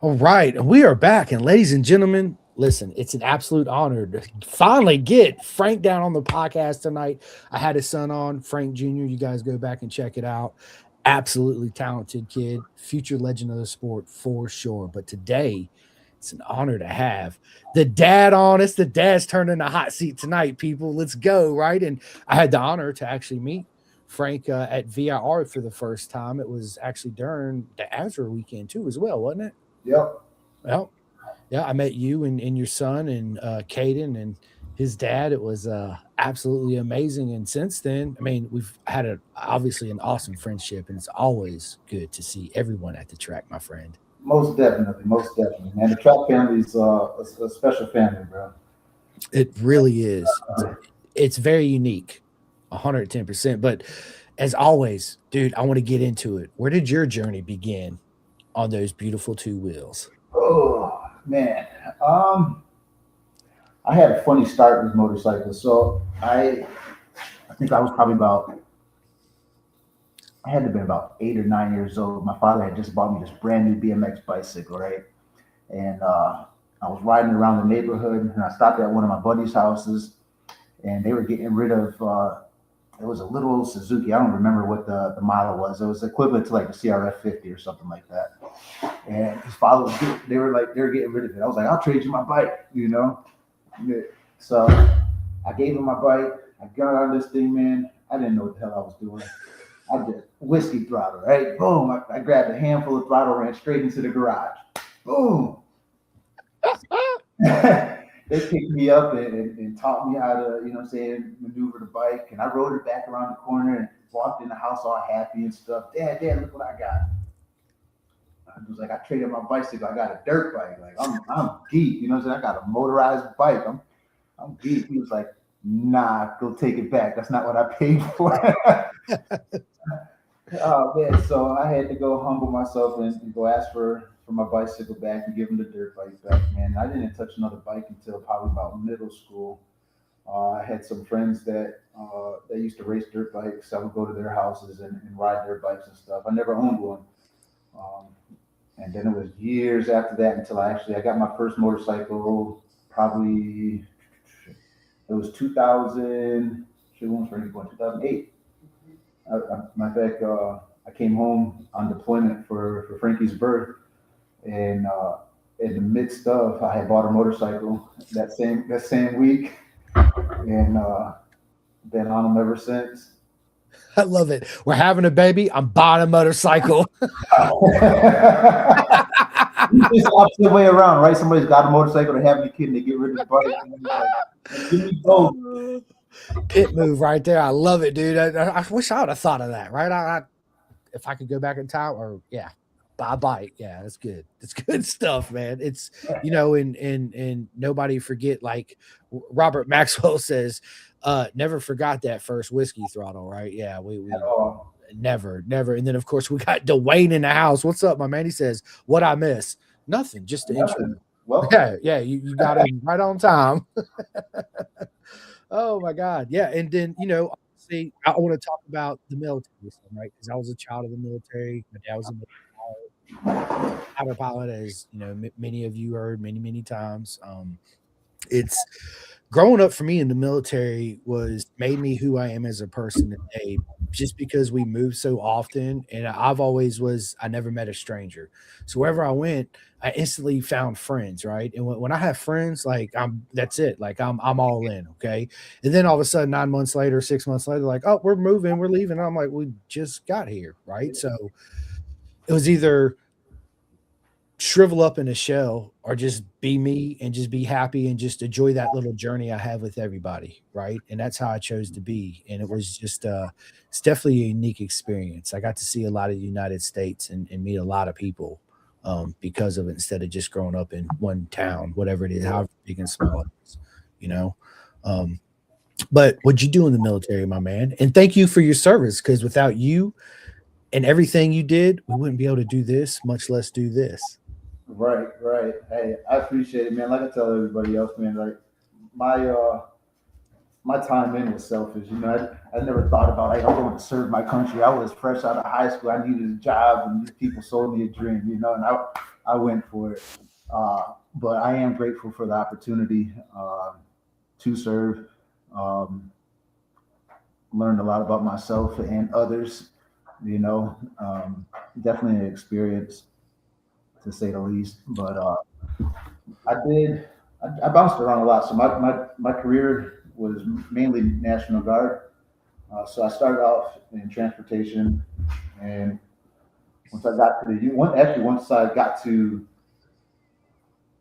All right, we are back, and ladies and gentlemen, listen, it's an absolute honor to finally get Frank down on the podcast tonight. I had his son on, Frank Jr. You guys go back and check it out. Absolutely talented kid, future legend of the sport for sure. But today, it's an honor to have the dad on. It's the dad's turning the hot seat tonight, people. Let's go, right? And I had the honor to actually meet Frank at VIR for the first time. It was actually during the Azure weekend, too, as well, wasn't it? Yep. Well, yeah, I met you and your son and Caden and his dad. It was absolutely amazing. And since then, I mean, we've had obviously an awesome friendship, and it's always good to see everyone at the track, my friend. Most definitely, man. The Trout family's a special family, bro. It really is. It's very unique, 110%. But as always, dude, I want to get into it. Where did your journey begin on those beautiful two wheels? Oh man, um, I had a funny start with motorcycles. I think I was probably about, I had to have been about 8 or 9 years old. My father had just bought me this brand new BMX bicycle, right? And I was riding around the neighborhood, and I stopped at one of my buddies' houses, and they were getting rid of. It was a little old Suzuki. I don't remember what the model was. It was equivalent to like the CRF 50 or something like that. And his father was they were getting rid of it. I was like, I'll trade you my bike, you know. Yeah. So I gave him my bike. I got on this thing, man. I didn't know what the hell I was doing. I did whiskey throttle, right? Boom. I grabbed a handful of throttle, ran straight into the garage. Boom. They picked me up and taught me how to, you know what I'm saying, maneuver the bike. And I rode it back around the corner and walked in the house all happy and stuff. Dad, look what I got. I was like, I traded my bicycle. I got a dirt bike. Like I'm geek. You know what I'm saying? I got a motorized bike. I'm geek. He was like, nah, go take it back. That's not what I paid for. Oh man, so I had to go humble myself and go ask for my bicycle back and give him the dirt bike back, man. I didn't touch another bike until probably about middle school. I had some friends that used to race dirt bikes. I would go to their houses and ride their bikes and stuff. I never owned one. Um, and then it was years after that until I got my first motorcycle. Probably it was 2000. Shit, when was Frankie born? 2008. Matter of fact, I came home on deployment for Frankie's birth, and in the midst of, I had bought a motorcycle that same week, and been on them ever since. I love it. We're having a baby. I'm buying a motorcycle. It's the opposite way around, right? Somebody's got a motorcycle, they have a kid, and they get rid of the bike, and it's like, give me both. Pit move right there. I love it, dude. I wish I would have thought of that, right? If I could go back in time, or yeah, buy a bike. Yeah, that's good. It's good stuff, man. It's and nobody forget, like Robert Maxwell says, never forgot that first whiskey throttle, right? Yeah, we never. And then of course we got Dwayne in the house. What's up, my man? He says, what I miss? Nothing, just the intro. Nothing. Welcome. Yeah, you got him right on time. Oh my God. Yeah. And then, obviously, I want to talk about the military, right? Because I was a child of the military. My dad was a fighter pilot, as many of you heard many times. It's growing up for me in the military was made me who I am as a person today, just because we moved so often. And I never met a stranger. So wherever I went, I instantly found friends, right? And when I have friends, like that's it. Like I'm all in, okay. And then all of a sudden, 9 months later, 6 months later, like, oh, we're moving, we're leaving. And I'm like, we just got here, right? So it was either shrivel up in a shell or just be me and just be happy and just enjoy that little journey I have with everybody, right? And that's how I chose to be. And it was just it's definitely a unique experience. I got to see a lot of the United States and meet a lot of people because of it, instead of just growing up in one town, whatever it is, however big and small it is, you know. Um, but what you do in the military, my man, and thank you for your service, because without you and everything you did, we wouldn't be able to do this, much less do this. Right, right. Hey, I appreciate it, man. Like I tell everybody else, man. Like my my time in was selfish. I never thought about like I'm going to serve my country. I was fresh out of high school. I needed a job, and these people sold me a dream. And I went for it. But I am grateful for the opportunity to serve. Um, Learned a lot about myself and others. You know, definitely an experience to say the least. But I did. I bounced around a lot. So my career was mainly National Guard. So I started off in transportation, and once I got to the one actually once I got to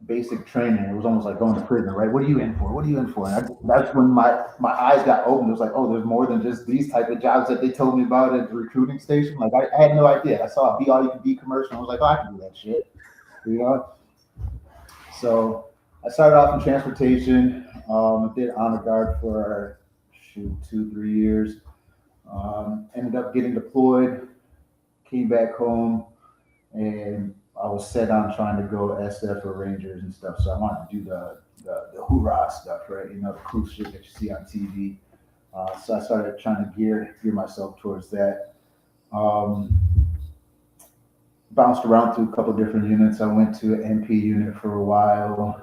basic training, it was almost like going to prison, right? What are you in for? What are you in for? And that's when my eyes got opened. It was like, oh, there's more than just these type of jobs that they told me about at the recruiting station. Like I had no idea. I saw a Be All You Can Be commercial. I was like, oh, I can do that shit, you know. So I started off in transportation. I did honor guard for 2 3 years. Ended up getting deployed. Came back home, and I was set on trying to go to SF or Rangers and stuff. So I wanted to do the hoorah stuff, right? The cool shit that you see on TV. So I started trying to gear myself towards that. Um, Bounced around through a couple different units. I went to an MP unit for a while.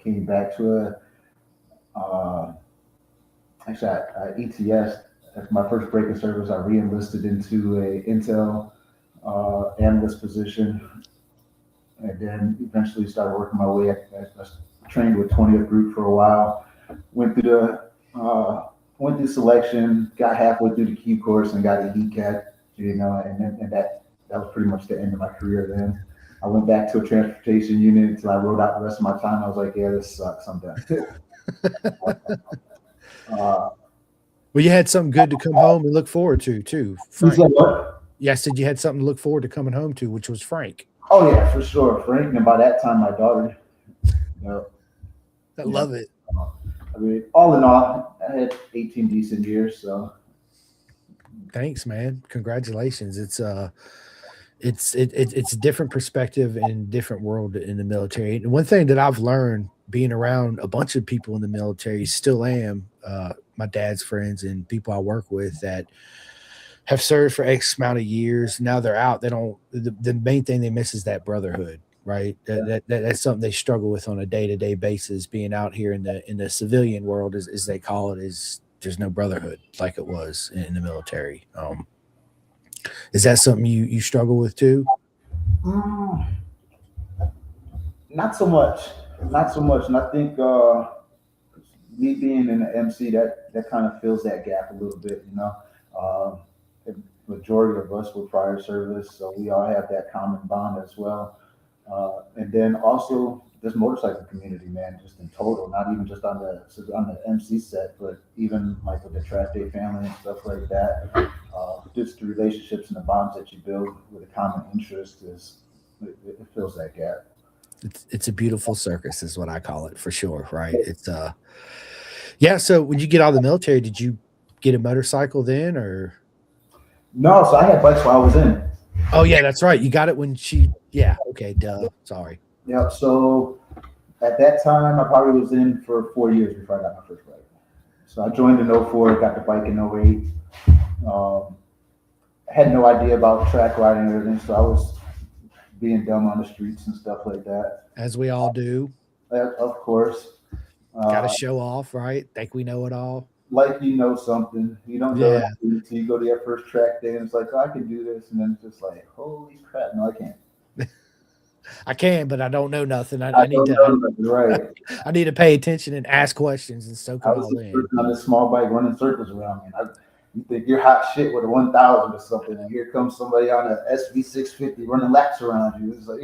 Came back to uh, ETS. After my first break of service, I re-enlisted into a Intel analyst position, and then eventually started working my way. I trained with 20th Group for a while. Went through went through selection, got halfway through the Q course, and got a ECAT. And that was pretty much the end of my career. Then I went back to a transportation unit until I wrote out the rest of my time. I was like, yeah, this sucks. I'm done. uh, Well, you had something good to come home and look forward to too, you Frank. said what? Yeah, I said you had something to look forward to coming home to, which was Frank. Oh yeah, for sure, Frank. And by that time, my daughter. You know, I you know, love it. I mean, all in all, I had 18 decent years. So Thanks, man. Congratulations. It's a different perspective and different world in the military. And one thing that I've learned being around a bunch of people in the military, still am, my dad's friends and people I work with that have served for X amount of years. Now they're out. They don't. The main thing they miss is that brotherhood, right? That's something they struggle with on a day to day basis. Being out here in the civilian world, as they call it, is there's no brotherhood like it was in the military. Is that something you struggle with too? mm, not so much, not so much. And I think me being in the MC, that kind of fills that gap a little bit. The majority of us were prior service, so we all have that common bond as well. And then also this motorcycle community, man, just in total, not even just on the MC set, but even like with the track day family and stuff like that. Just the relationships and the bonds that you build with a common interest it fills that gap. It's a beautiful circus, is what I call it for sure, right? It's yeah. So when you get out of the military, did you get a motorcycle then, or? No, so I had bikes while I was in. Oh yeah, that's right. You got it when she. Yeah. Okay. Duh. Sorry. Yeah. So at that time, I probably was in for 4 years before I got my first bike. So I joined in '04, got the bike in '08. Um, I had no idea about track riding or anything, so I was being dumb on the streets and stuff like that. As we all do. Of course. Got to Uh, show off, right? Think we know it all. like you know something. You don't know Yeah. anything until you go to your first track day and it's like, oh, I can do this. And then it's just like, holy crap, no, I can't. I can, but I don't know nothing. I I need don't to. know nothing, right. I need to pay attention and ask questions and soak I it was all the in. person on this small bike running circles around me. You think you're hot shit with a 1000 or something, and here comes somebody on a SV 650 running laps around you. It's like,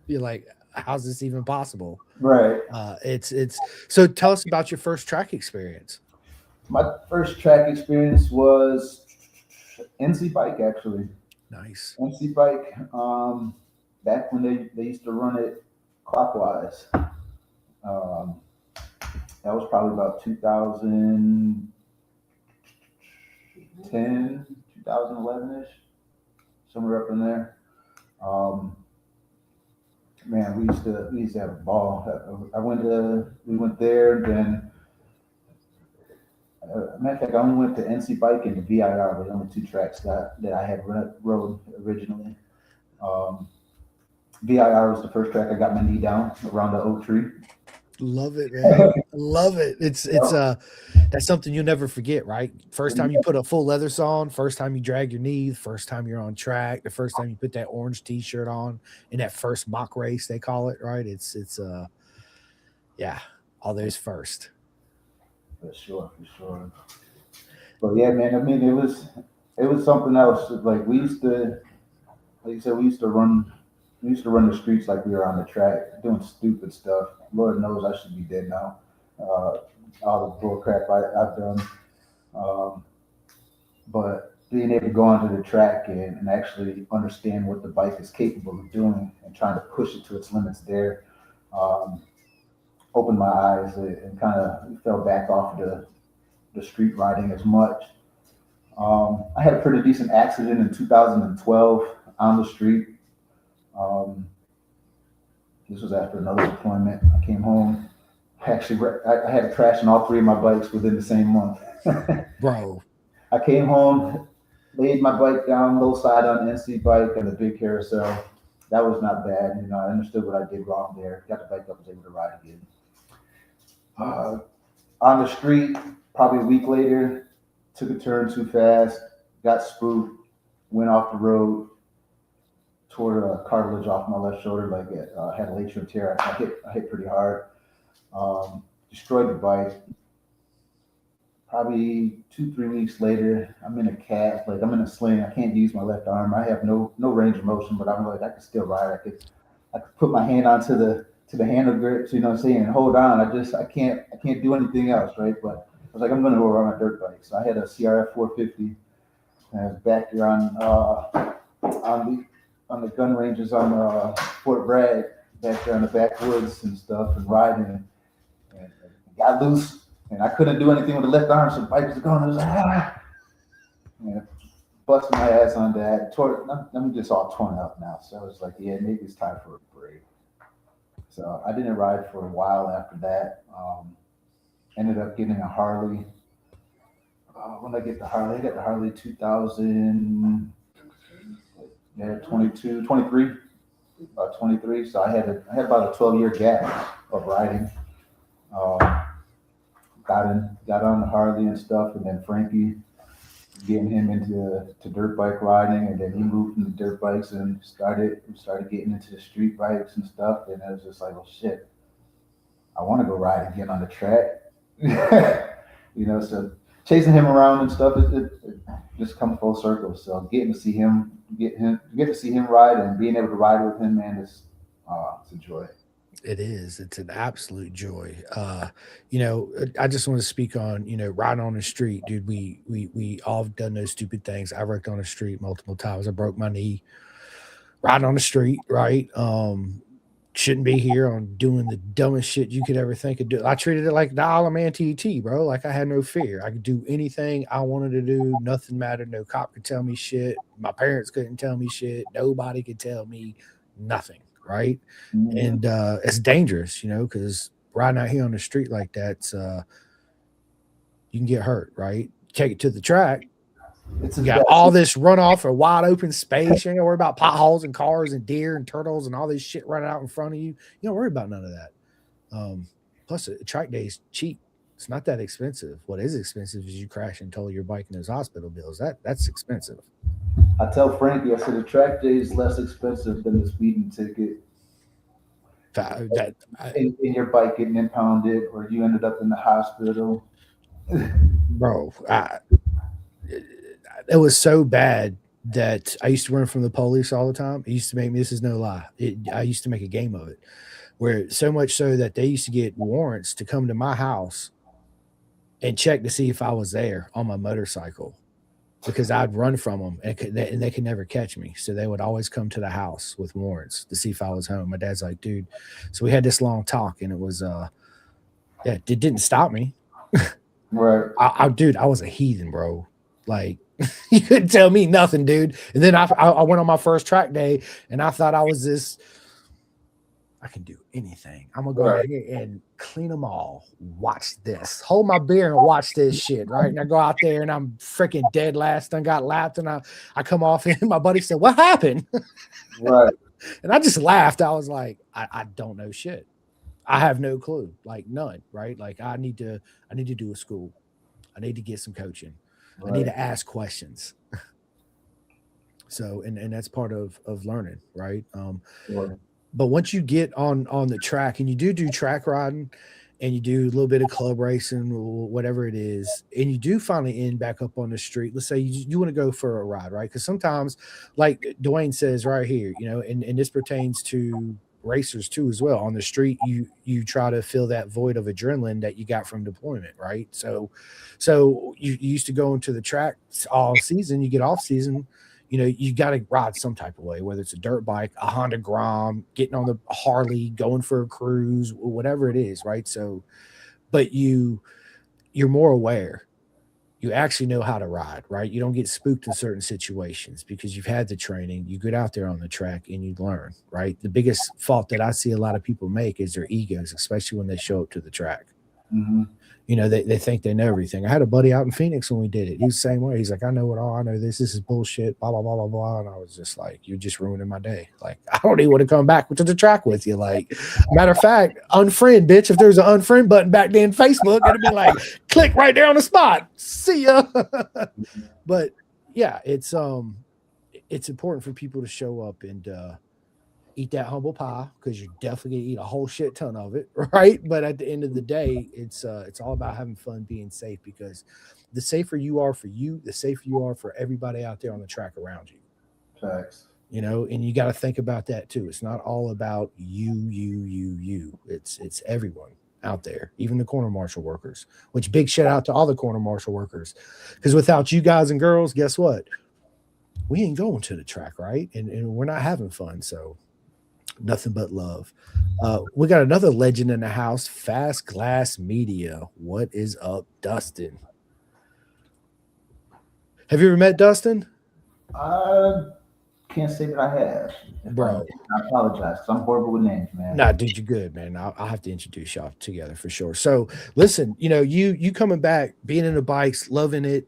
You're like, how's this even possible? right. It's so. Tell us about your first track experience. My first track experience was NC Bike, actually. Nice. NC Bike, back when they used to run it clockwise. Um, that was probably about 2010, 2011 ish, somewhere up in there. Um, Man, we used to have a ball. We went there, then Matter of fact, I only went to NC Bike and the VIR were the only two tracks that I had rode originally. Um, VIR was the first track I got my knee down around the oak tree. Love it, man. Love it. It's that's something you'll never forget, right? First time you put a full leathers on, first time you drag your knee, first time you're on track, the first time you put that orange t-shirt on in that first mock race, they call it, right? It's yeah, all those first. For sure, for sure. But yeah, man, I mean, it was something else. Like we used to, like you said, we used to run the streets like we were on the track, doing stupid stuff. Lord knows I should be dead now. Uh, all the bull crap I've done. Um, but being able to go onto the track and actually understand what the bike is capable of doing and trying to push it to its limits there, um, opened my eyes and kind of fell back off the street riding as much. I had a pretty decent accident in 2012 on the street. Um, this was after another deployment. I came home. I had a crash on all three of my bikes within the same month. Bro. I came home, laid my bike down, low side on the NC bike and the big carousel. That was not bad. You know, I understood what I did wrong there. Got the bike up, was able to ride again. On the street, probably a week later, took a turn too fast, got spooked, went off the road, tore a cartilage off my left shoulder, like it had a labrum tear. I hit pretty hard. Destroyed the bike. Probably 2-3 weeks later, I'm in a cast, like I'm in a sling. I can't use my left arm. I have no range of motion, but I'm like I could still ride. I could put my hand onto the handle grips, you know what I'm saying, and hold on. I can't do anything else, right? But I was like, I'm gonna go ride my dirt bike. So I had a CRF 450, and I was back there on the gun ranges on Fort Bragg, back there in the backwoods and stuff, and riding and got loose. And I couldn't do anything with the left arm, so the bike was going. I was like, and busting my ass on that. I'm just all torn up now. So I was like, yeah, maybe it's time for a break. So I didn't ride for a while after that. Ended up getting a Harley. When did I get the Harley? I got the Harley 2000, 22, 23, about 23. So I had about a 12-year gap of riding. Got on the Harley and stuff, and then Frankie, getting him into dirt bike riding, and then he moved from the dirt bikes and started getting into the street bikes and stuff. And I was just like, well, shit, I want to go ride again on the track. You know, so chasing him around and stuff, it just come full circle. So getting to see him ride and being able to ride with him, man, it's a joy. It is. It's an absolute joy. I just want to speak on, riding on the street, dude. We all have done those stupid things. I wrecked on the street multiple times. I broke my knee riding on the street, right? Shouldn't be here on doing the dumbest shit you could ever think of doing. I treated it like the Isle of Man TT, bro. Like I had no fear. I could do anything I wanted to do. Nothing mattered. No cop could tell me shit. My parents couldn't tell me shit. Nobody could tell me nothing. Right. Mm-hmm. And it's dangerous, because riding out here on the street like that, you can get hurt, right? Take it to the track. You got all this runoff or wide open space. You ain't gotta worry about potholes and cars and deer and turtles and all this shit running out in front of you. You don't worry about none of that. Plus, a track day is cheap. It's not that expensive. What is expensive is you crash and tow your bike and those hospital bills. That's expensive. I tell Frankie, I said the track day is less expensive than the speeding ticket. In your bike getting impounded, or you ended up in the hospital. Bro, it was so bad that I used to run from the police all the time. It used to make me, this is no lie, I used to make a game of it, where so much so that they used to get warrants to come to my house and check to see if I was there on my motorcycle, because I'd run from them and they could never catch me. So they would always come to the house with warrants to see if I was home. My dad's like, dude. So we had this long talk, and it was, it didn't stop me. Right. Dude, I was a heathen, bro. Like, you couldn't tell me nothing, dude. And then I went on my first track day, and I thought I was this I can do anything. I'm gonna go out here and clean them all. Watch this. Hold my beer and watch this shit, right? And I go out there and I'm freaking dead last. I got lapped, and I come off, and my buddy said, "What happened?" Right. And I just laughed. I was like, I don't know shit. I have no clue, like none, right? Like I need to do a school. I need to get some coaching. I need to ask questions. So, and that's part of learning, right? Sure. But once you get on the track and you do track riding and you do a little bit of club racing or whatever it is, and you do finally end back up on the street, let's say you want to go for a ride, right? Because sometimes, like Dwayne says right here, and this pertains to racers too as well. On the street, you try to fill that void of adrenaline that you got from deployment, right? So you used to go into the track all season, you get off season, you got to ride some type of way, whether it's a dirt bike, a Honda Grom, getting on the Harley, going for a cruise, whatever it is, right? So, but you're more aware. You actually know how to ride, right? You don't get spooked in certain situations because you've had the training. You get out there on the track and you learn, right? The biggest fault that I see a lot of people make is their egos, especially when they show up to the track. Mm-hmm. They think they know everything. I had a buddy out in Phoenix when we did it. He was the same way. He's like, I know it all. I know this is bullshit, blah, blah, blah, blah, blah. And I was just like, you're just ruining my day. Like, I don't even want to come back to the track with you. Like, matter of fact, unfriend, bitch. If there's an unfriend button back then, Facebook, it'd be like, click right there on the spot. See ya. But yeah, it's important for people to show up and eat that humble pie, because you're definitely gonna eat a whole shit ton of it, right? But at the end of the day, it's all about having fun, being safe, because the safer you are for you, the safer you are for everybody out there on the track around you. Facts. And you got to think about that too. It's not all about you. It's everyone out there, even the corner marshal workers. Which big shout out to all the corner marshal workers, because without you guys and girls, guess what? We ain't going to the track, right? And we're not having fun. So nothing but love. We got another legend in the house, Fast Glass Media. What is up, Dustin? Have you ever met Dustin? I can't say that I have. Bro. I apologize, because I'm horrible with names, man. Nah, dude, you're good, man. I'll have to introduce y'all together for sure. So listen, you coming back, being in the bikes, loving it.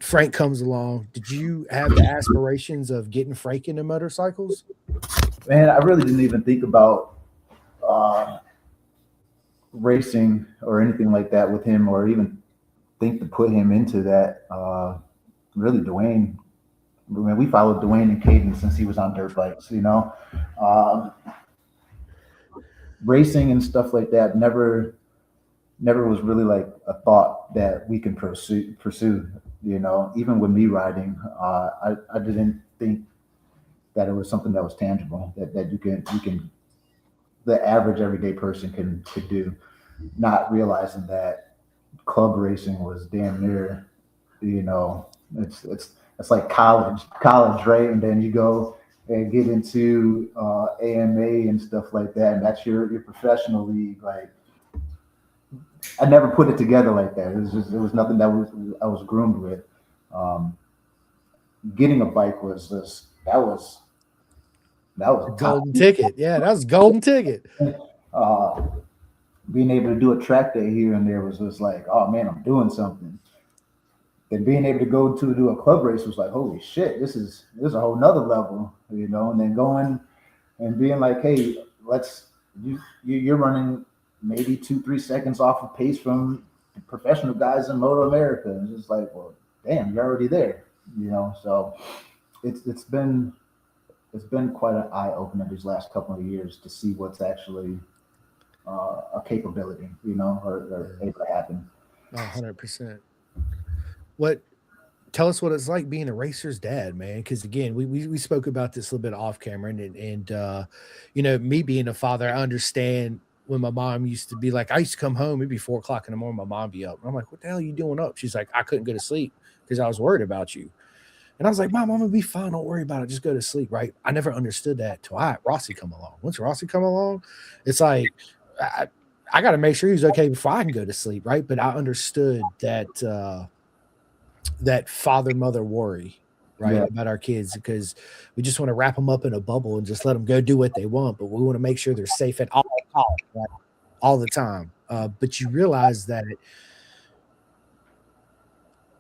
Frank comes along. Did you have the aspirations of getting Frank into motorcycles? Man, I really didn't even think about racing or anything like that with him, or even think to put him into that. Really, Dwayne. I mean, we followed Dwayne and Caden since he was on dirt bikes. Racing and stuff like that never was really like a thought that we can pursue. Even with me riding, I didn't think that it was something that was tangible, that you can the average everyday person could do, not realizing that club racing was damn near, it's like college, right? And then you go and get into AMA and stuff like that, and that's your professional league. Like, I never put it together like that. It was nothing that I was groomed with. Getting a bike was that was golden ticket. Yeah, that was a golden ticket. Being able to do a track day here and there was just like, oh man, I'm doing something. And being able to go to do a club race was like, holy shit, this is a whole nother level, And then going and being like, hey, you're running maybe 2-3 seconds off of pace from professional guys in Moto America. And it's just like, well, damn, you're already there, So it's been quite an eye opener these last couple of years to see what's actually a capability, or able to happen. 100%. Tell us what it's like being a racer's dad, man. Because again, we spoke about this a little bit off camera, and me being a father, I understand when my mom used to be like, I used to come home, it'd be 4:00 in the morning, my mom be up. And I'm like, what the hell are you doing up? She's like, I couldn't go to sleep because I was worried about you. And I was like, Mom, I'm gonna be fine. Don't worry about it. Just go to sleep, right? I never understood that till Rossi come along. Once Rossi come along, it's like I got to make sure he's okay before I can go to sleep, right? But I understood that that father-mother worry right? Yeah. About our kids, because we just want to wrap them up in a bubble and just let them go do what they want. But we want to make sure they're safe at all costs, right? All the time. But you realize that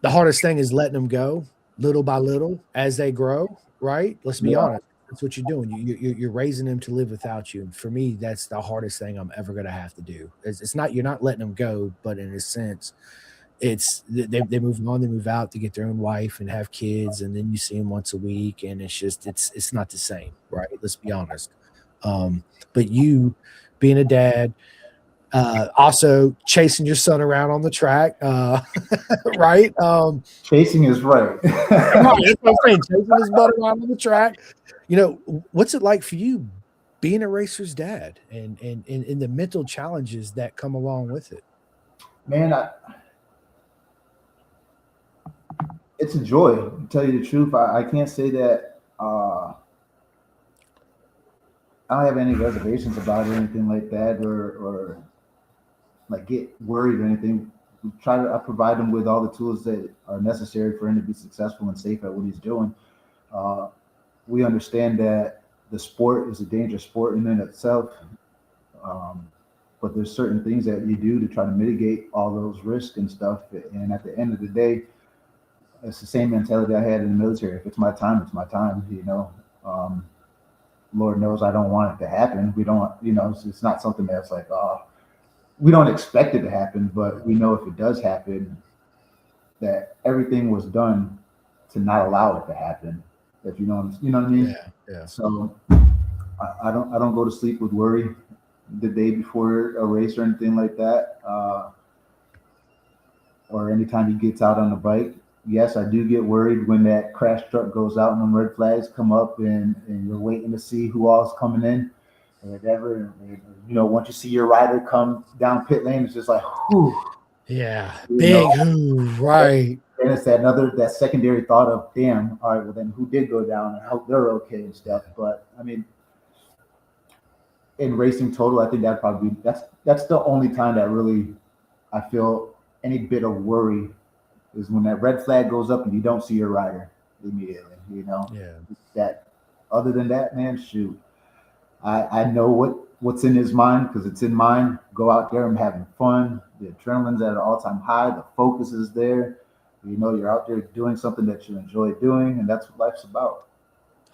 the hardest thing is letting them go little by little as they grow, right? Let's be Yeah. honest. That's what you're doing. You're raising them to live without you. And for me, that's the hardest thing I'm ever going to have to do. It's not, you're not letting them go, but in a sense, it's they move on, they move out to get their own wife and have kids, and then you see them once a week, and it's just it's not the same, right? Let's be honest. But you being a dad, also chasing your son around on the track, right? Chasing is right. Right, that's what I'm saying, chasing his butt around on the track. You know, what's it like for you being a racer's dad, and the mental challenges that come along with it? Man, it's a joy. To tell you the truth, I can't say that I don't have any reservations about it or anything like that, or like get worried or anything. I provide him with all the tools that are necessary for him to be successful and safe at what he's doing. Uh, we understand that the sport is a dangerous sport in and itself, but there's certain things that you do to try to mitigate all those risks and stuff. And at the end of the day, it's the same mentality I had in the military. If it's my time, it's my time. Lord knows I don't want it to happen. We don't, it's not something that's like, we don't expect it to happen, but we know if it does happen, that everything was done to not allow it to happen. If you know what I mean? Yeah. So I don't go to sleep with worry the day before a race or anything like that, or anytime he gets out on the bike. Yes, I do get worried when that crash truck goes out and them red flags come up, and you're waiting to see who all's coming in or whatever. And, once you see your rider come down pit lane, it's just like, whew. Yeah, big who, right. And it's that secondary thought of, damn, all right, well then who did go down? I hope they're okay and stuff. But I mean, in racing total, I think that'd probably be that's the only time that really I feel any bit of worry is when that red flag goes up and you don't see your rider immediately. Yeah. That other than that, man, shoot, I know what's in his mind, because it's in mine. Go out there, I'm having fun. The adrenaline's at an all-time high. The focus is there. You're out there doing something that you enjoy doing, and that's what life's about.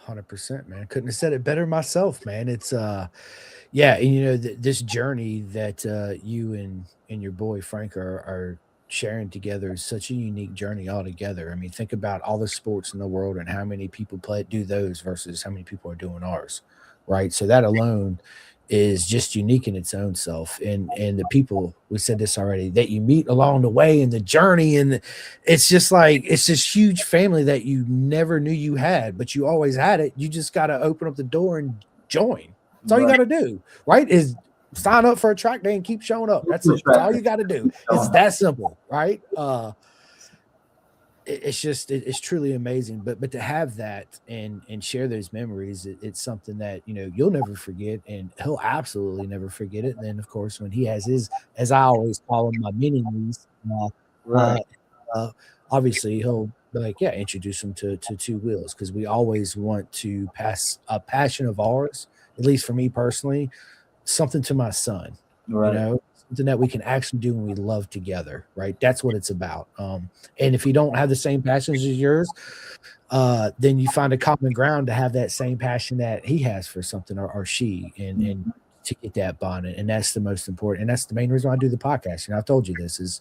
100%, man. Couldn't have said it better myself, man. It's yeah, and this journey that you and your boy Frank are sharing together is such a unique journey altogether. I mean, think about all the sports in the world and how many people do those versus how many people are doing ours, right? So that alone is just unique in its own self. And the people, we said this already, that you meet along the way and the journey, and it's just like it's this huge family that you never knew you had, but you always had it. You just got to open up the door and join. That's all you got to do, right? Is sign up for a track day and keep showing up. That's it. That's all you got to do. It's that simple, right? It's truly amazing. But to have that and share those memories, it's something that you'll never forget, and he'll absolutely never forget it. And then of course when he has his, as I always call him, my mini niece, Right. obviously he'll be like, yeah, introduce him to Two Wheels, because we always want to pass a passion of ours, at least for me personally, something to my son. Right. Something that we can actually do and we love together, right? That's what it's about. And if you don't have the same passions as yours, then you find a common ground to have that same passion that he has for something, or she, and to get that bond. And that's the most important. And that's the main reason why I do the podcast. I've told you this is,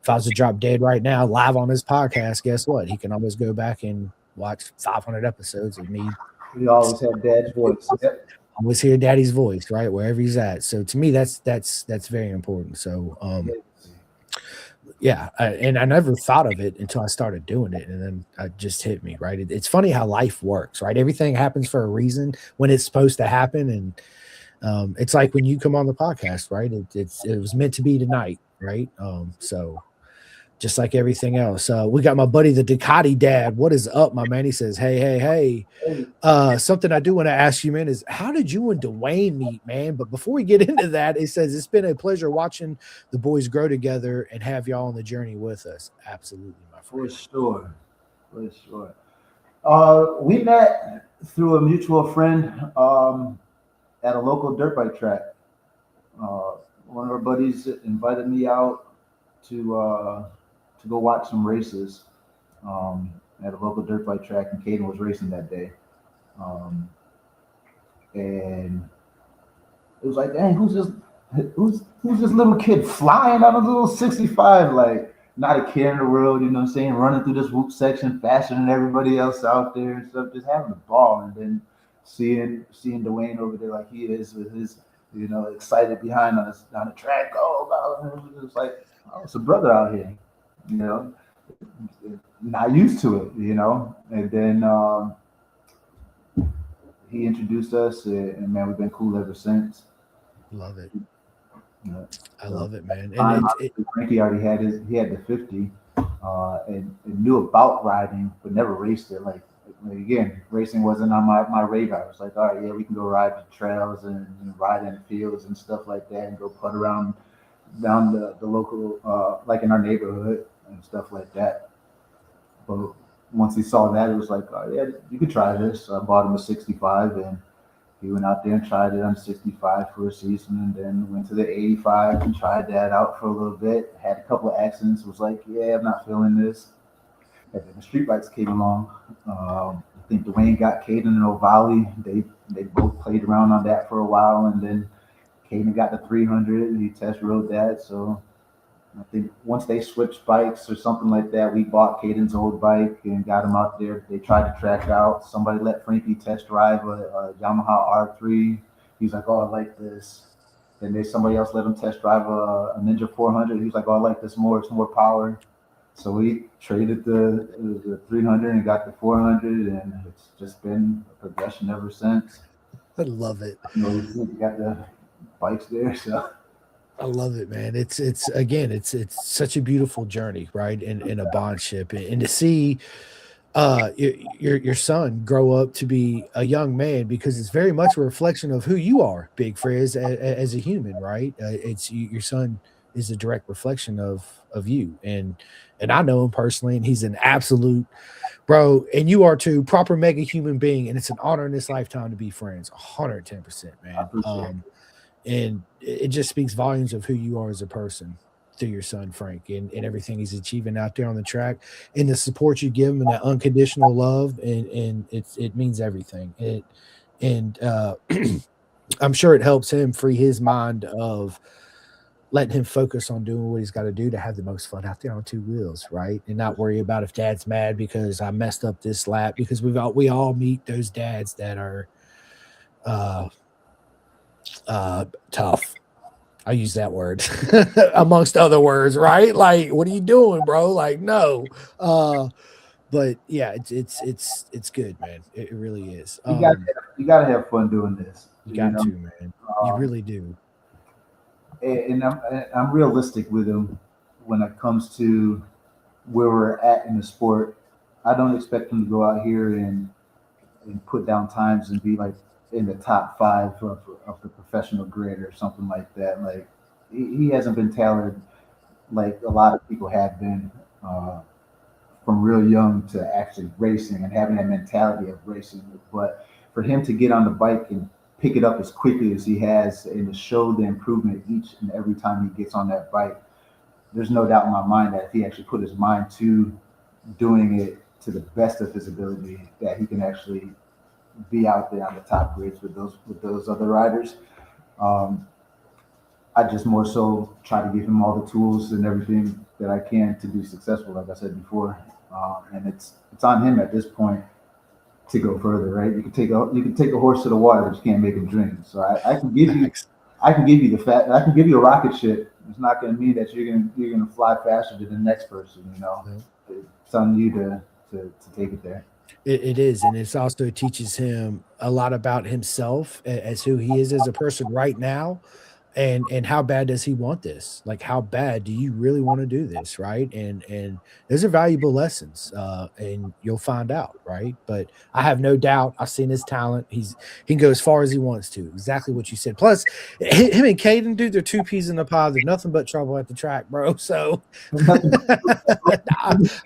if I was to drop dead right now live on this podcast, guess what? He can always go back and watch 500 episodes of me. We always had Dad's voice. Yep. Always hear Daddy's voice, right, wherever he's at. So to me, that's very important. So yeah, and I never thought of it until I started doing it, and then it just hit me, right? It's funny how life works, right? Everything happens for a reason when it's supposed to happen, and it's like when you come on the podcast, right? It was meant to be tonight, right? So just like everything else. We got my buddy, the Ducati dad. What is up, my man? He says, hey. Something I do want to ask you, man, is how did you and Dwayne meet, man? But before we get into that, it says it's been a pleasure watching the boys grow together and have y'all on the journey with us. Absolutely, my friend. For sure. We met through a mutual friend at a local dirt bike track. One of our buddies invited me out to go watch some races at a local dirt bike track, and Caden was racing that day. Um, and it was like, dang, who's this little kid flying on a little 65? Like, not a care in the world, you know what I'm saying? Running through this whoop section faster than everybody else out there and stuff, just having a ball. And then seeing Dwayne over there like he is with his, excited behind us on the track. Oh, God. It was like, oh, it's a brother out here, you know, not used to it, And then he introduced us, and man, we've been cool ever since. Love it. Yeah. I love it, man. And Frankie already had the 50, and knew about riding, but never raced it. Like again, racing wasn't on my radar. It was like, all right, yeah, we can go ride the trails and ride in the fields and stuff like that, and go putt around down the local, like in our neighborhood and stuff like that. But once he saw that, it was like, oh yeah, you could try this. So I bought him a 65, and he went out there and tried it on 65 for a season, and then went to the 85 and tried that out for a little bit. Had a couple of accidents. Was like, yeah, I'm not feeling this. And then the street bikes came along. I think Dwayne got Caden and O'Valley. They both played around on that for a while, and then Caden got the 300. And he test rode that. So I think once they switched bikes or something like that, we bought Caden's old bike and got him out there. They tried to track out. Somebody let Frankie test drive a Yamaha R3. He's like, oh, I like this. Then somebody else let him test drive a Ninja 400. He's like, oh, I like this more. It's more power. So we traded the 300 and got the 400, and it's just been a progression ever since. I love it. We got the bikes there, so. I love it, man. It's again, it's such a beautiful journey, right? In a bondship, and to see your son grow up to be a young man, because it's very much a reflection of who you are, Big Frizz, as a human, right? It's your son is a direct reflection of you, and I know him personally, and he's an absolute bro, and you are too, proper mega human being, and it's an honor in this lifetime to be friends, 110%, man. And it just speaks volumes of who you are as a person through your son, Frank, and everything he's achieving out there on the track, and the support you give him, and that unconditional love. And it means everything. I'm sure it helps him free his mind of letting him focus on doing what he's got to do to have the most fun out there on two wheels, right? And not worry about if dad's mad because I messed up this lap, because we all meet those dads that are, tough. I use that word amongst other words, right? Like, what are you doing, bro? Like, no. But yeah, it's good, man. It really is. You gotta have fun doing this. You got to, man. You really do. And I'm realistic with him when it comes to where we're at in the sport. I don't expect him to go out here and put down times and be like in the top 5 of the professional grid or something like that. Like he hasn't been tailored like a lot of people have been from real young to actually racing and having that mentality of racing. But for him to get on the bike and pick it up as quickly as he has and to show the improvement each and every time he gets on that bike, there's no doubt in my mind that if he actually put his mind to doing it to the best of his ability, that he can actually be out there on the top grids with those other riders. I just more so try to give him all the tools and everything that I can to be successful, like I said before. And it's on him at this point to go further, right? You can take a horse to the water, but you can't make him drink. So I can give you I can give you a rocket ship. It's not going to mean that you're going to fly faster than the next person. It's on you to take it there. It is, and it also teaches him a lot about himself as who he is as a person right now, And how bad does he want this? Like, how bad do you really want to do this, right? And those are valuable lessons, and you'll find out, right? But I have no doubt. I've seen his talent. He can go as far as he wants to. Exactly what you said. Plus, him and Caden, dude, they're two peas in a pod. They're nothing but trouble at the track, bro. So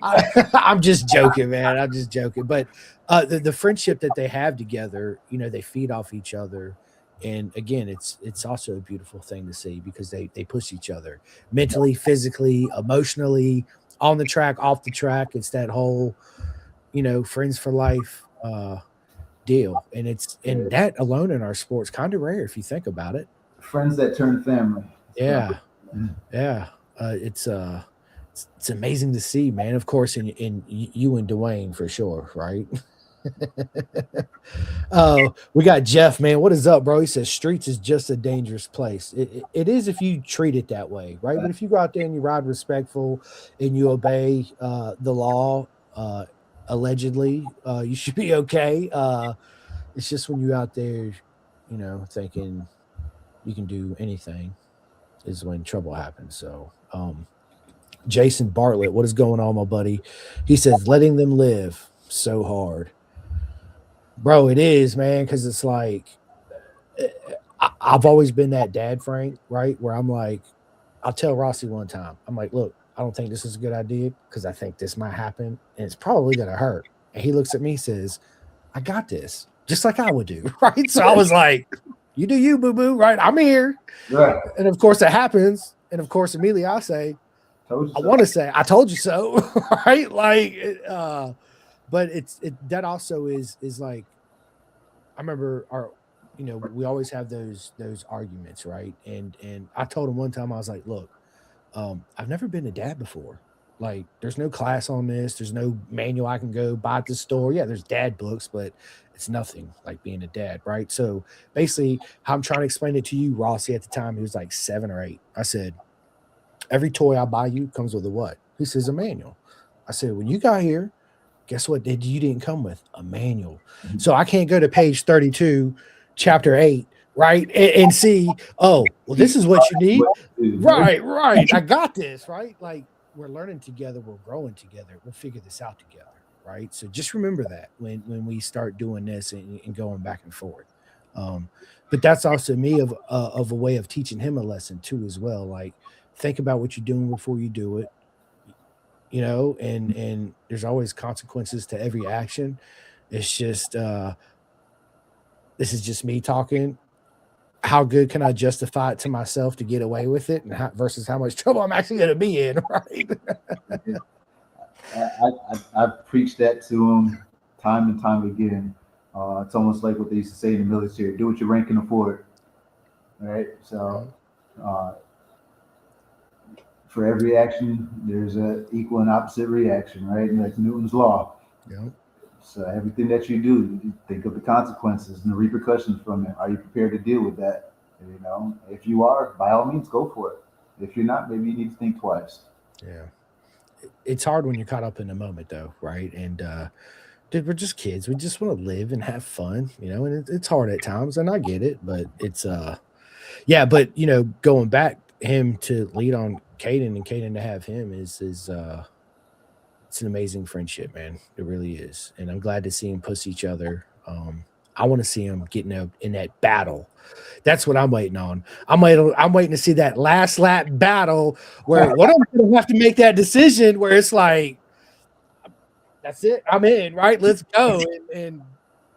I'm just joking, man. I'm just joking. But the friendship that they have together, they feed off each other. And again, it's also a beautiful thing to see because they push each other mentally, physically, emotionally, on the track, off the track. It's that whole, friends for life deal. And that alone in our sport's kind of rare if you think about it. Friends that turn family. Yeah. Yeah. It's amazing to see, man. Of course, in you and Dwayne for sure, right? Oh, we got Jeff, man. What is up, bro? He says streets is just a dangerous place. It is if you treat it that way, right? But if you go out there and you ride respectful and you obey the law, allegedly, you should be okay. It's just when you out there, thinking you can do anything is when trouble happens. So, Jason Bartlett, what is going on, my buddy? He says letting them live so hard. Bro, it is, man, because it's like I've always been that dad, Frank, right? Where I'm like, I'll tell Rossi one time, I'm like, look, I don't think this is a good idea because I think this might happen and it's probably going to hurt. And he looks at me, says, I got this, just like I would do, right? So I was like, you do you, boo boo, right? I'm here. Right. And of course it happens. And of course, immediately I say, I want to say, I told you so, right? Like, but that also is like, I remember we always have those arguments, right? And I told him one time, I was like, look, I've never been a dad before. Like, there's no class on this. There's no manual I can go buy at the store. Yeah, there's dad books, but it's nothing like being a dad, right? So basically, how I'm trying to explain it to you, Rossi, at the time, he was like 7 or 8. I said, every toy I buy you comes with a what? He says, a manual. I said, when you got here, guess what? You didn't come with a manual. So I can't go to page 32, chapter 8, right? And see, oh, well, this is what you need. Right. I got this, right? Like, we're learning together, we're growing together, we'll figure this out together, right? So just remember that when we start doing this and going back and forth. But that's also me of a way of teaching him a lesson too, as well. Like, think about what you're doing before you do it, and there's always consequences to every action. It's just this is just me talking. How good can I justify it to myself to get away with it, and versus how much trouble I'm actually going to be in, right? I've preached that to him time and time again. It's almost like what they used to say in the military: do what your rank can afford. Right. So for every action, there's an equal and opposite reaction, right? And that's Newton's law. Yeah. So everything that you do, you think of the consequences and the repercussions from it. Are you prepared to deal with that? If you are, by all means, go for it. If you're not, maybe you need to think twice. Yeah. It's hard when you're caught up in the moment, though, right? And dude, we're just kids. We just want to live and have fun, and it's hard at times, and I get it, but it's yeah. But going back, him to lead on Caden and Caden to have him is it's an amazing friendship, man. It really is, and I'm glad to see them push each other. I want to see them getting up in that battle. That's what I'm waiting on. I'm waiting to see that last lap battle where one of them going to have to make that decision where it's like, that's it, I'm in, right? Let's go, and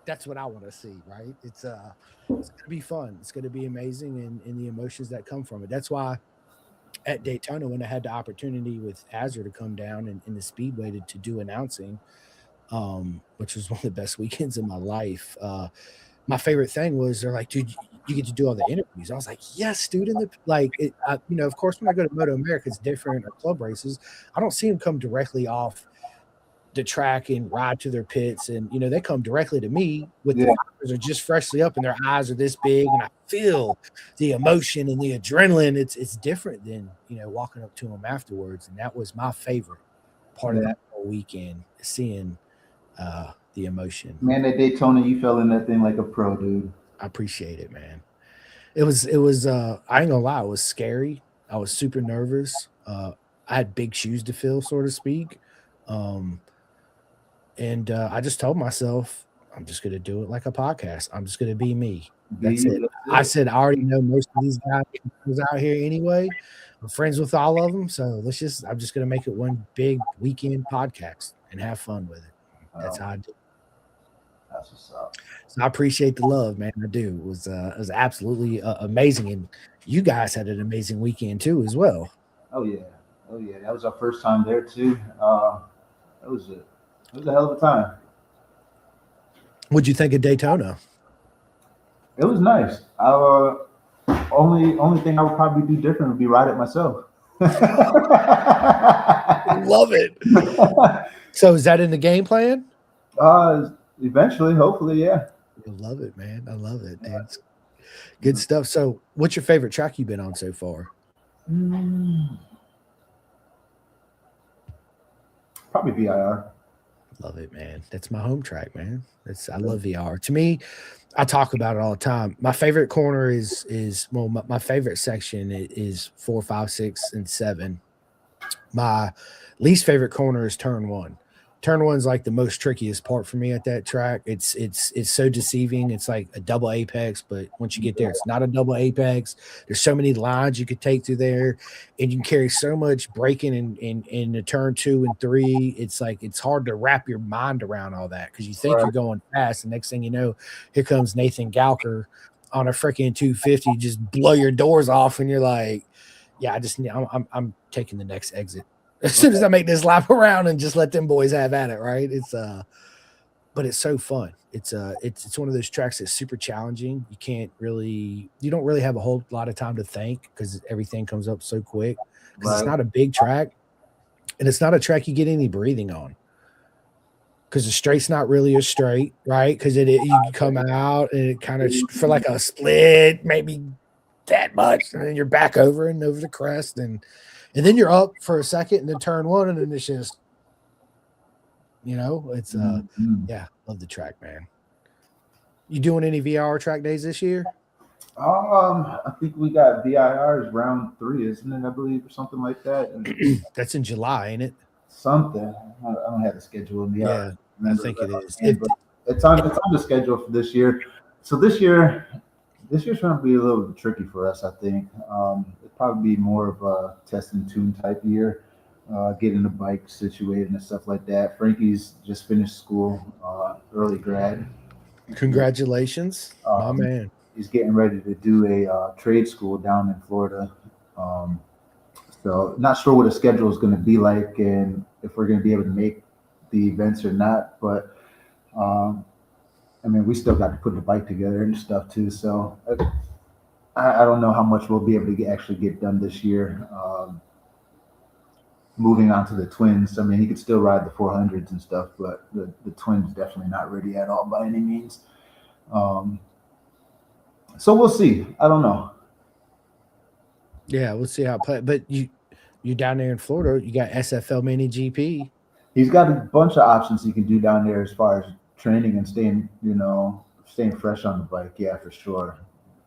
that's what I want to see, right? It's going to be fun. It's going to be amazing, and the emotions that come from it. That's why at Daytona, when I had the opportunity with Azure to come down and in the speedway to do announcing, which was one of the best weekends of my life. My favorite thing was they're like, dude, you get to do all the interviews. I was like, yes, dude. Of course, when I go to Moto America, it's different, or club races. I don't see them come directly off the track and ride to their pits, and they come directly to me with their eyes are just freshly up and their eyes are this big, and I feel the emotion and the adrenaline. It's different than walking up to them afterwards, and that was my favorite part of that whole weekend, seeing the emotion. Man, at Daytona, you fell in that thing like a pro, dude. I appreciate it, man. It was I ain't gonna lie, it was scary. I was super nervous. I had big shoes to fill, so to speak. Um, and I just told myself, I'm just gonna do it like a podcast. I'm just gonna be me. Be That's it. you. I That's it. said I already know most of these guys who's out here anyway. I'm friends with all of them, so I'm just gonna make it one big weekend podcast and have fun with it. That's Oh, how I do. that's what's up. So I appreciate the love, man. I do. It was absolutely amazing, and you guys had an amazing weekend too, as well. Oh yeah. Oh yeah. That was our first time there too. It was a hell of a time. What'd you think of Daytona? It was nice. Only thing I would probably do different would be ride it myself. Love it. So is that in the game plan? Eventually, hopefully, yeah. I love it, man. I love it, dude. It's good stuff. So, what's your favorite track you've been on so far? Mm, Probably VIR. Love it, man. That's my home track, man. I love VR. To me, I talk about it all the time. My favorite corner is well, my favorite section is 4, 5, 6, and 7. My least favorite corner is turn one. Turn one's like the most trickiest part for me at that track. It's so deceiving. It's like a double apex, but once you get there, it's not a double apex. There's so many lines you could take through there, and you can carry so much braking in the turn 2 and 3. It's like it's hard to wrap your mind around all that because you think you're Right. going fast, and next thing you know, here comes Nathan Galker on a freaking 250, just blow your doors off, and you're like, yeah, I'm taking the next exit as soon as I make this lap around and just let them boys have at it, right? But it's so fun. It's one of those tracks that's super challenging. You don't really have a whole lot of time to think because everything comes up so quick. Because it's Right. not a big track, and it's not a track you get any breathing on. Because the straight's not really a straight, right? Because you come out and it kind of for like a split, maybe that much, and then you're back over and over the crest, and then you're up for a second, and then turn one, and then it's just it's Mhm. yeah, love the track, man. You doing any VR track days this year? I think we got VIR's round three, isn't it? I believe, or something like that, and That's in July, ain't it? something. I don't have the schedule in the Yeah, I remember think that it is. offhand, but it's on the schedule for this year. So this year's going to be a little bit tricky for us. I think it'll probably be more of a test and tune type year, getting the bike situated and stuff like that. Frankie's just finished school, early grad. Congratulations, my Um, man. he's getting ready to do a trade school down in Florida. Um, so not sure what the schedule is going to be like and if we're going to be able to make the events or not. But um, I mean, we still got to put the bike together and stuff too. So I don't know how much we'll be able to actually get done this year. Moving on to the twins, I mean, he could still ride the 400s and stuff, but the twins definitely not ready at all by any means. Um, so we'll see. I don't know. Yeah, we'll see how it play. But you down there in Florida, you got SFL Mini GP. He's got a bunch of options he can do down there as far as training and staying fresh on the bike. Yeah, for sure.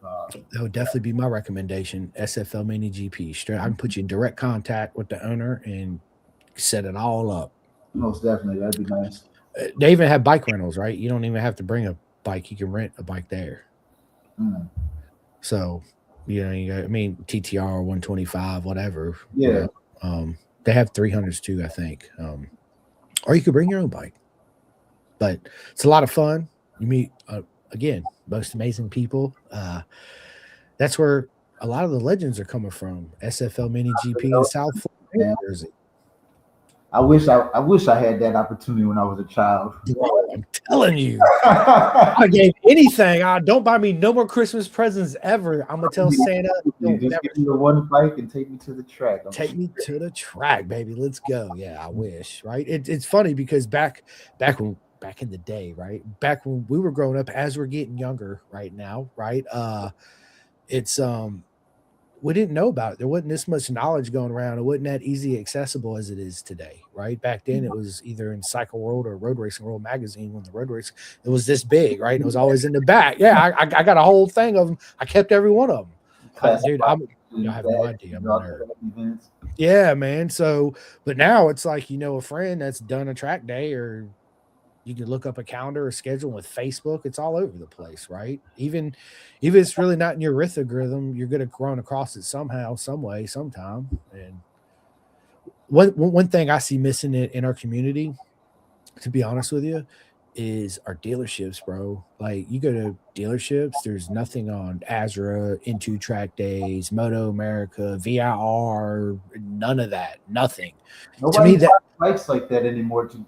Uh, That would definitely be my recommendation. SFL Mini GP. Straight, I can put you in direct contact with the owner and set it all up. Most definitely, that'd be nice. They even have bike rentals, right? You don't even have to bring a bike; you can rent a bike there. Mm. So, I mean, TTR 125, whatever. Yeah, They have 300s too, I think. Or you could bring your own bike. But it's a lot of fun. You meet again most amazing people. That's where a lot of the legends are coming from. SFL Mini GP in South Florida, man. Jersey. I wish I had that opportunity when I was a child. Bro, I'm telling you. I gave anything. Don't buy me no more Christmas presents ever. I'm gonna tell Santa, You don't just never give me the one bike and take me to the track. take me to the track, baby. Let's go. Yeah, I wish. Right? It's funny because back in the day, right? Back when we were growing up, as we're getting younger, right now, right? It's we didn't know about it. There wasn't this much knowledge going around. It wasn't that easy accessible as it is today, right? Back then, it was either in Cycle World or Road Racing World magazine. When the road race, it was this big, right? And it was always in the back. Yeah, I got a whole thing of them. I kept every one of them. Dude, I have no idea. I'm a nerd. Yeah, man. So, but now it's like, a friend that's done a track day, or you can look up a calendar or schedule with Facebook. It's all over the place, right? Even if it's really not in your algorithm, you're going to run across it somehow, some way, sometime. And one thing I see missing in our community, to be honest with you, is our dealerships, bro. Like, you go to dealerships, there's nothing on Azra, Into Track Days, Moto America, VIR, none of that, nothing. Nobody to me, that bikes like that anymore. To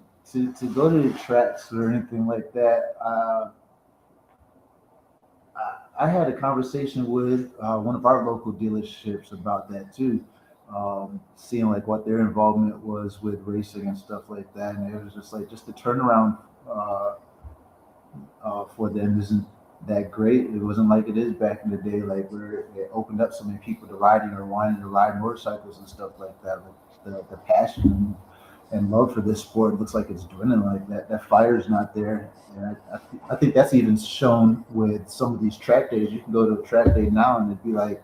go to the tracks or anything like that. I had a conversation with one of our local dealerships about that too, seeing like what their involvement was with racing and stuff like that, and it was just like, just the turnaround for them isn't that great. It wasn't like it is back in the day, like where it opened up so many people to riding or wanting to ride motorcycles and stuff like that. The passion and love for this sport looks like it's dwindling. Like that fire's not there. And I think that's even shown with some of these track days. You can go to a track day now and it'd be like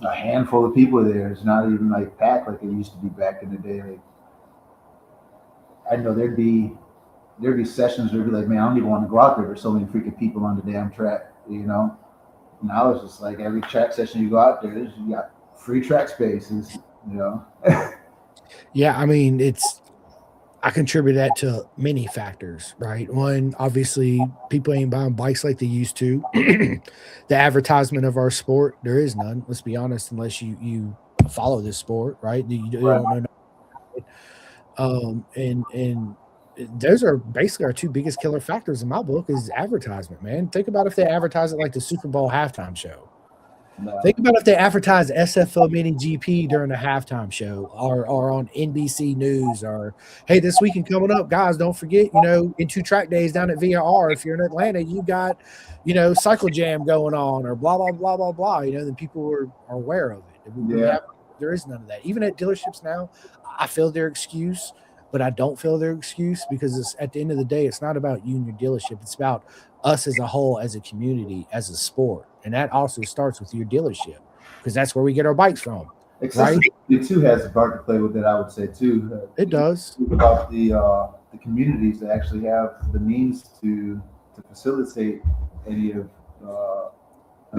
a handful of people there. It's not even like packed like it used to be back in the day. Like, I know there'd be sessions where it'd be like, man, I don't even want to go out there. There's so many freaking people on the damn track, Now it's just like every track session you go out there, you got free track spaces, Yeah, I mean, I contribute that to many factors, right? One, obviously, people ain't buying bikes like they used to. The advertisement of our sport, there is none. Let's be honest, unless you follow this sport, right? You don't know. And those are basically our two biggest killer factors in my book is advertisement, man. Think about if they advertise it like the Super Bowl halftime show. No. Think about if they advertise SFO Mini GP during the halftime show or on NBC News, or, hey, this weekend coming up, guys, don't forget, Into Track Days down at VIR. If you're in Atlanta, you got, Cycle Jam going on, or blah, blah, blah, blah, blah. Then people are aware of it. There is none of that. Even at dealerships now, I feel their excuse, but I don't feel their excuse, because at the end of the day, it's not about you and your dealership. It's about us as a whole, as a community, as a sport. And that also starts with your dealership, because that's where we get our bikes from. Accessibility too has a part to play with it, I would say too. It does. About the communities that actually have the means to facilitate any of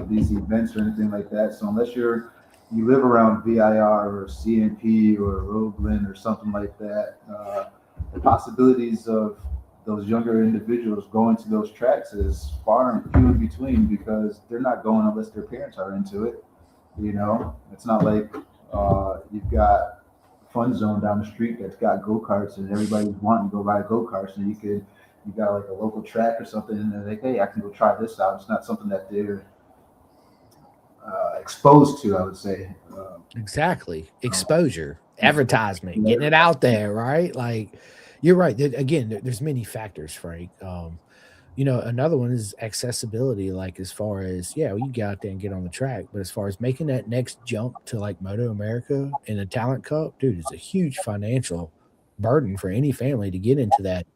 these events or anything like that. So unless you live around VIR or CNP or Roadland or something like that, the possibilities of those younger individuals going to those tracks is far and few in between, because they're not going unless their parents are into it. It's not like you've got Fun Zone down the street that's got go-karts and everybody's wanting to go ride go-karts, and you got like a local track or something, and they're like, hey, I can go try this out. It's not something that they're exposed to, I would say. Exactly. Exposure, advertisement, getting it out there, right? Like, you're right. Again, there's many factors, Frank. Another one is accessibility. Like, as far as, you get out there and get on the track, but as far as making that next jump to like Moto America and the Talent Cup, dude, it's a huge financial burden for any family to get into that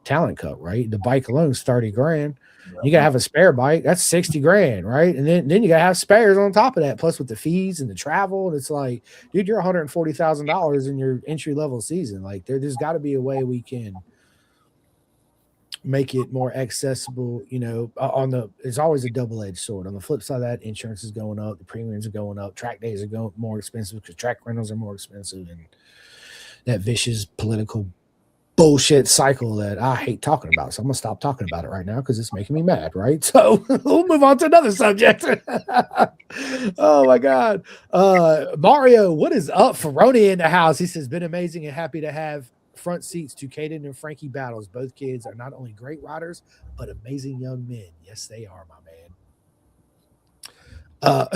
Talent Cup, right? The bike alone is $30,000. You gotta have a spare bike, that's $60,000, right? And then you gotta have spares on top of that, plus with the fees and the travel. And it's like, dude, you're $140,000 in your entry level season. Like, there's got to be a way we can make it more accessible. It's always a double-edged sword. On the flip side of that, insurance is going up, the premiums are going up, track days are going more expensive because track rentals are more expensive, and that vicious political bullshit cycle that I hate talking about. So I'm gonna stop talking about it right now because it's making me mad, right? So we'll move on to another subject. Oh my God. Mario, what is up? Ferroni in the house. He says, been amazing and happy to have front seats to Caden and Frankie battles. Both kids are not only great riders, but amazing young men. Yes, they are, my man.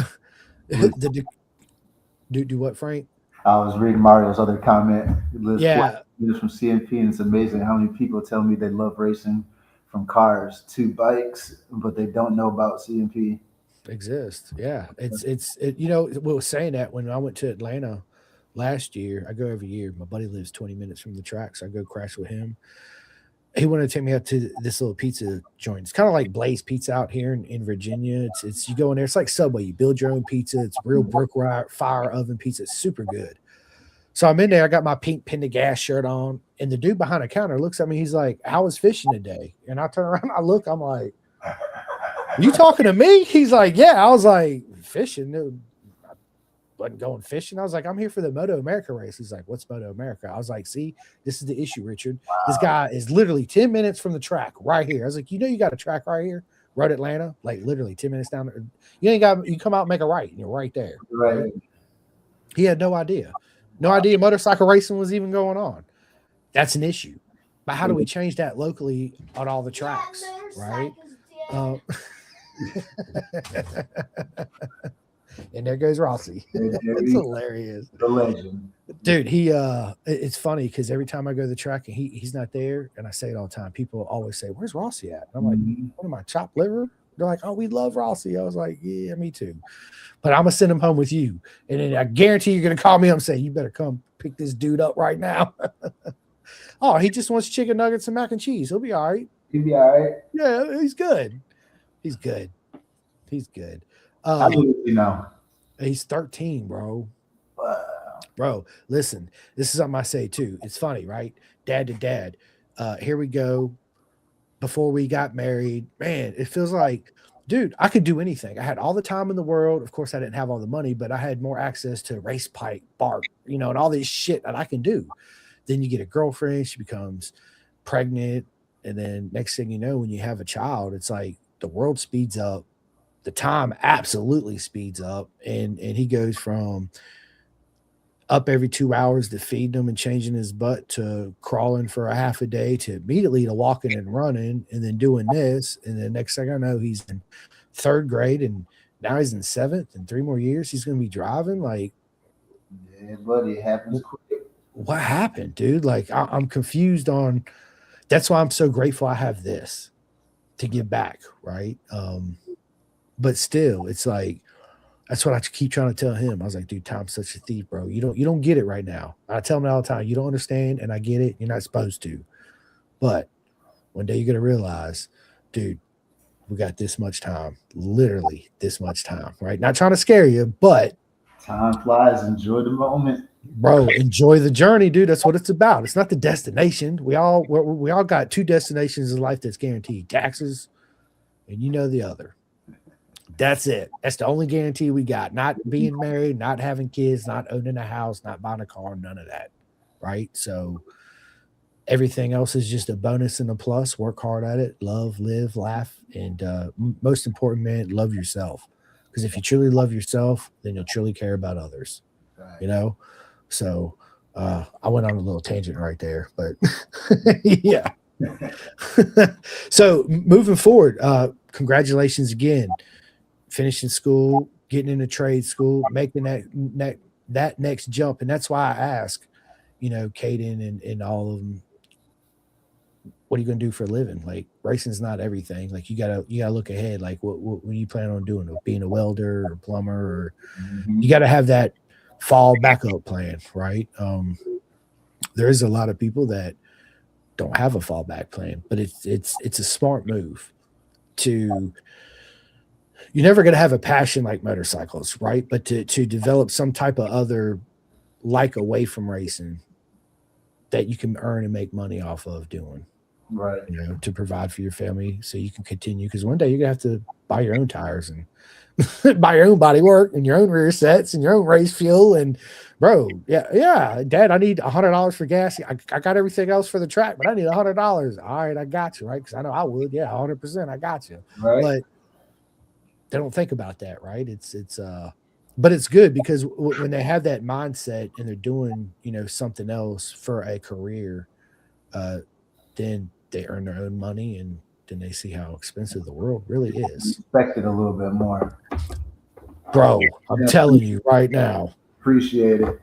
Do what, Frank? I was reading Mario's other comment. Yeah. From CNP, and it's amazing how many people tell me they love racing from cars to bikes, but they don't know about CNP. exist. Yeah, you know, we was saying that when I went to Atlanta last year. I go every year. My buddy lives 20 minutes from the track, so I go crash with him. He wanted to take me out to this little pizza joint. It's kind of like Blaze Pizza out here in Virginia. It's you go in there. It's like Subway. You build your own pizza. It's real brick fire oven pizza. It's super good. So I'm in there. I got my pink Pendergast shirt on, and the dude behind the counter looks at me. He's like, "How was fishing today?" And I turn around. I look. I'm like, "You talking to me?" He's like, "Yeah." I was like, "Fishing? No, I wasn't going fishing." I was like, "I'm here for the Moto America race." He's like, "What's Moto America?" I was like, "See, this is the issue, Richard. This guy is literally 10 minutes from the track right here." I was like, "You know, you got a track right here, Road Atlanta, like literally 10 minutes down there. You ain't got. You come out and make a right, and you're right there." Right. He had no idea. No idea motorcycle racing was even going on. That's an issue. But how do we change that locally on all the tracks, right? And there goes Rossi. It's hilarious. The legend. Dude, it's funny because every time I go to the track and he's not there, and I say it all the time, people always say, "Where's Rossi at?" And I'm like, "What am I, chopped liver?" They're like, "Oh, we love Rossi." I was like, "Yeah, me too." But I'm gonna send him home with you, and then I guarantee you're gonna call me up and say, "You better come pick this dude up right now." Oh, he just wants chicken nuggets and mac and cheese. He'll be all right. He'll be all right. Yeah, he's good. He's good. He's good. How old is he now? He's 13, bro. Wow. Bro, listen, this is something I say too. It's funny, right? Dad to dad. Here we go. Before we got married, man, it feels like, dude, I could do anything. I had all the time in the world. Of course, I didn't have all the money, but I had more access to race pipe, bark, you know, and all this shit that I can do. Then you get a girlfriend, she becomes pregnant. And then next thing you know, when you have a child, it's like the world speeds up. The time absolutely speeds up. And he goes from up every 2 hours to feeding him and changing his butt to crawling for a half a day to immediately to walking and running and then doing this. And then next thing I know, he's in 3rd grade and now he's in 7th. In 3 more years, he's going to be driving. Like, yeah, buddy, it happens quick. What happened, dude? Like, I'm confused on. That's why I'm so grateful I have this to give back, right? But still, it's like, that's what I keep trying to tell him. I was like, dude, time's such a thief, bro. You don't get it right now. I tell him all the time, you don't understand, and I get it. You're not supposed to. But one day you're gonna realize, dude, we got this much time. Literally this much time, right? Not trying to scare you, but time flies. Enjoy the moment. Bro, enjoy the journey, dude. That's what it's about. It's not the destination. We all got 2 destinations in life that's guaranteed: taxes, and you know the other. That's it. That's the only guarantee we got. Not being married, not having kids, not owning a house, not buying a car, none of that. Right? So everything else is just a bonus and a plus. Work hard at it, love, live, laugh, and most important, man, love yourself. Because if you truly love yourself, then you'll truly care about others. Right. You know? So I went on a little tangent right there, but yeah. So moving forward, congratulations again. Finishing school, getting into trade school, making that next jump. And that's why I ask, you know, Caden and all of them, what are you going to do for a living? Like, racing's not everything. Like, you gotta look ahead. Like, what you plan on doing? Being a welder or plumber, or you got to have that fall backup plan, right? There is a lot of people that don't have a fallback plan, but it's a smart move to. You're never going to have a passion like motorcycles, right? But to develop some type of other like away from racing that you can earn and make money off of doing, right? You know, to provide for your family so you can continue. Because one day you're going to have to buy your own tires and buy your own body work and your own rear sets and your own race fuel. And bro, yeah, Dad, I need $100 for gas. I got everything else for the track, but I need $100. All right, I got you, right? Because I know I would. Yeah, 100%, I got you. Right. But they don't think about that, right? But it's good because when they have that mindset and they're doing, you know, something else for a career, then they earn their own money and then they see how expensive the world really is. Respect it a little bit more, bro. I'm telling you right now. Appreciate it.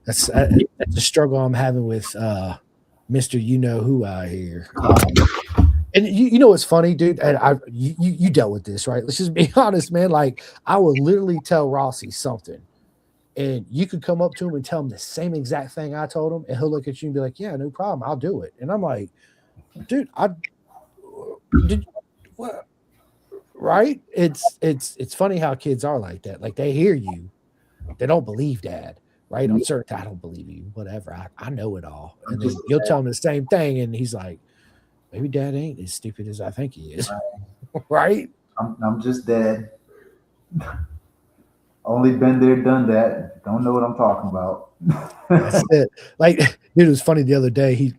That's the struggle I'm having with Mr. You Know Who out here. And you know what's funny, dude? And you dealt with this, right? Let's just be honest, man. Like I would literally tell Rossi something, and you could come up to him and tell him the same exact thing I told him, and he'll look at you and be like, "Yeah, no problem, I'll do it." And I'm like, "Dude, I did what?" Right? It's funny how kids are like that. Like they hear you, they don't believe dad, right? On certain, I don't believe you, whatever. I know it all, I'm and then just you'll tell him the same thing, and he's like, maybe dad ain't as stupid as I think he is, right? I'm just dead. Only been there, done that. Don't know what I'm talking about. That's it. Like, dude, it was funny the other day.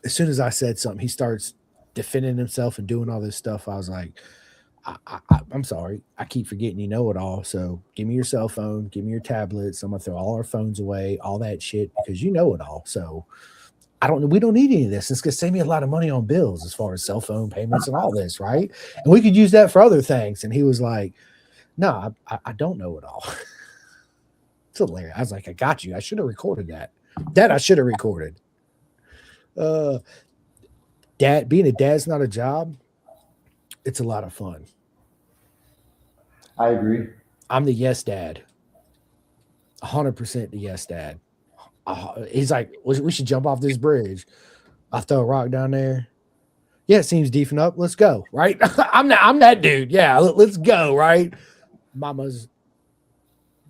As soon as I said something, he starts defending himself and doing all this stuff. I was like, I'm sorry. I keep forgetting you know it all. So give me your cell phone, give me your tablets. I'm gonna throw all our phones away, all that shit, because you know it all. So I don't. We don't need any of this. It's gonna save me a lot of money on bills as far as cell phone payments and all this, right? And we could use that for other things. And he was like, "No, I don't know it all." It's hilarious. I was like, "I got you. I should have recorded that. That I should have recorded." Uh, dad, being a dad's not a job. It's a lot of fun. I agree. I'm the yes dad, 100% the yes dad. He's like, we should jump off this bridge. I throw a rock down there. Yeah, it seems deep enough. Let's go. Right? I'm that dude. Yeah, let's go. Right? Mama's,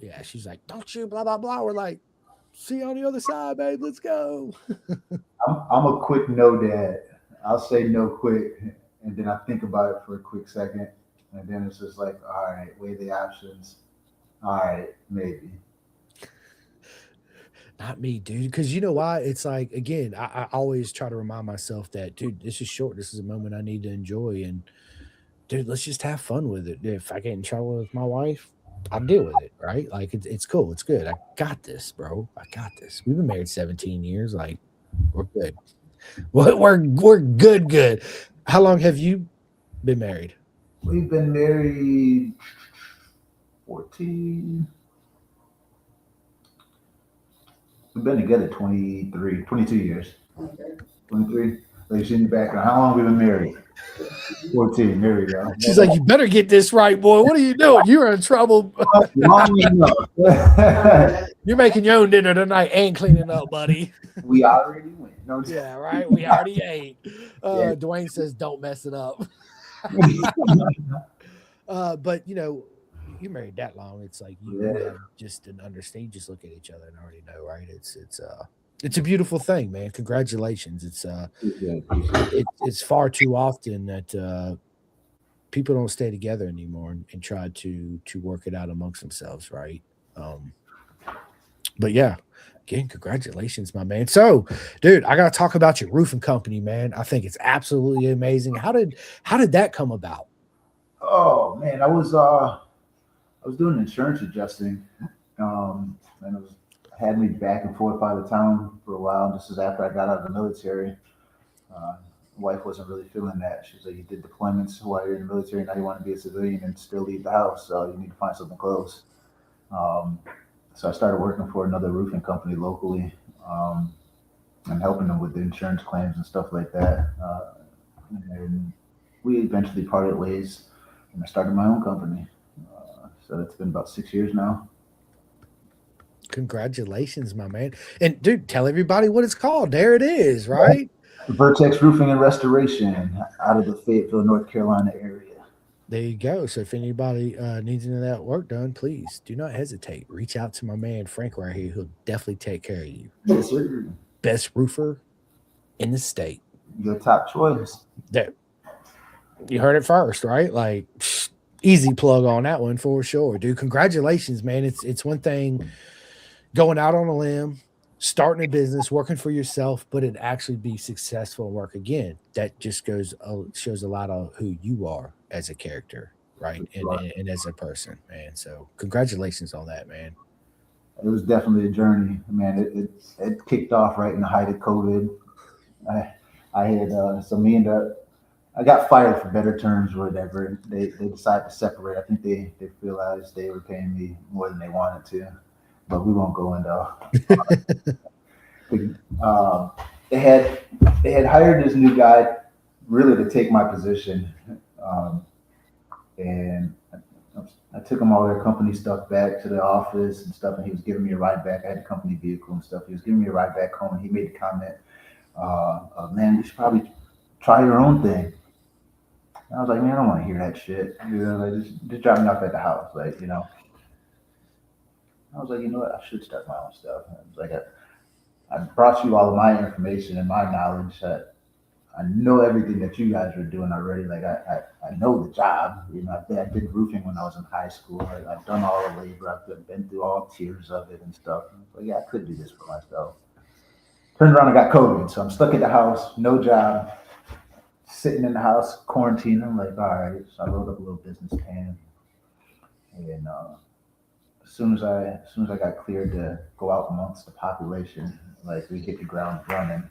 yeah, she's like, don't you, blah, blah, blah. We're like, see you on the other side, babe. Let's go. I'm a quick no dad. I'll say no quick, and then I think about it for a quick second, and then it's just like, all right, weigh the options. All right, maybe. Not me, dude. Because you know why? It's like, again, I always try to remind myself that, dude, this is short. This is a moment I need to enjoy. And, dude, let's just have fun with it. If I get in trouble with my wife, I'll deal with it, right? Like, it's cool. It's good. I got this, bro. I got this. We've been married 17 years. Like, we're good. We're good, good. How long have you been married? We've been married 14. We've been together 23, 22 years. 23. Like, in your background. How long we been married? 14. There we go. She's like, you better get this right, boy. What are you doing? You're in trouble. Long enough. You're making your own dinner tonight and cleaning up, buddy. We already went. No, Yeah, right. We already ate. Yeah. Dwayne says, don't mess it up. But you know, you married that long. It's like you have just an understand. You just look at each other and already know, right? It's a beautiful thing, man. Congratulations. It's far too often that people don't stay together anymore and try to work it out amongst themselves, right? But yeah, again, congratulations, my man. So, dude, I gotta talk about your roofing company, man. I think it's absolutely amazing. How did that come about? Oh man, I was doing insurance adjusting, and it was had me back and forth out of town for a while. This is after I got out of the military. Uh, Wife wasn't really feeling that. She was like, "You did deployments while you're in the military. Now you want to be a civilian and still leave the house. So you need to find something close." Um, so I started working for another roofing company locally, and helping them with the insurance claims and stuff like that. And we eventually parted ways, and I started my own company. So it's been about 6 years now. Congratulations, my man. And dude, tell everybody what it's called. There it is, right? Vertex Roofing and Restoration out of the Fayetteville, North Carolina area. There you go. So if anybody needs any of that work done, please do not hesitate. Reach out to my man Frank right here. He'll definitely take care of you. Yes, sir. Best roofer in the state. Your top choice. That you heard it first, right? Like easy plug on that one for sure, dude. Congratulations, man. It's one thing going out on a limb, starting a business, working for yourself, but it actually be successful and work again. That just shows a lot of who you are as a character, right? And as a person, man. So congratulations on that, man. It was definitely a journey, man. It kicked off right in the height of COVID. I had I got fired for better terms or whatever. They decided to separate. I think they realized they were paying me more than they wanted to, but we won't go into. They had hired this new guy really to take my position. And I took him all their company stuff back to the office and stuff, and he was giving me a ride back. I had a company vehicle and stuff. He was giving me a ride back home, and he made the comment, "Man, you should probably try your own thing." And I was like, "Man, I don't want to hear that shit. Like just drop me off at the house, like I was like, you know what? I should start my own stuff. I was like, I brought you all of my information and my knowledge. I know everything that you guys are doing already. Like I know the job. I did roofing when I was in high school. I've done all the labor. I've been through all tiers of it and stuff. So yeah, I could do this for myself. Turned around and got COVID, so I'm stuck at the house, no job, sitting in the house, quarantined. I'm like, all right. So I wrote up a little business plan, and as soon as I got cleared to go out amongst the population, like we hit the ground running.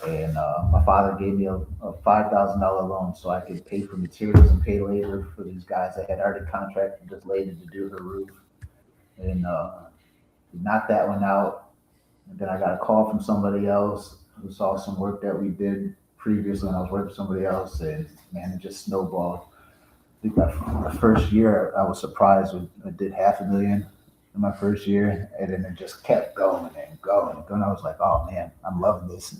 And my father gave me a $5,000 loan so I could pay for materials and pay labor for these guys that had already contracted this lady to do her roof. And we knocked that one out. And then I got a call from somebody else who saw some work that we did previously, and I was working for somebody else, and man, it just snowballed. I think my first year, I was surprised when I did $500,000 in my first year, and then it just kept going and going and going. I was like, oh man, I'm loving this.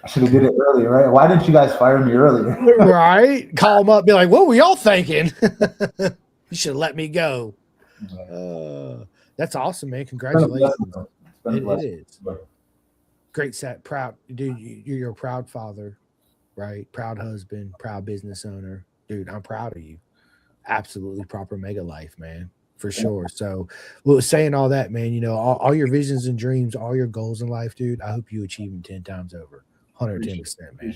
I should have did it earlier, right? Why didn't you guys fire me earlier? Right? Call them up, be like, what were y'all thinking? You should have let me go. That's awesome, man. Congratulations. It is. Great set. Proud. Dude, you're a proud father, right? Proud husband, proud business owner. Dude, I'm proud of you. Absolutely proper mega life, man. For sure. So, well, saying all that, man, all your visions and dreams, all your goals in life, dude, I hope you achieve them 10 times over. 110%, man.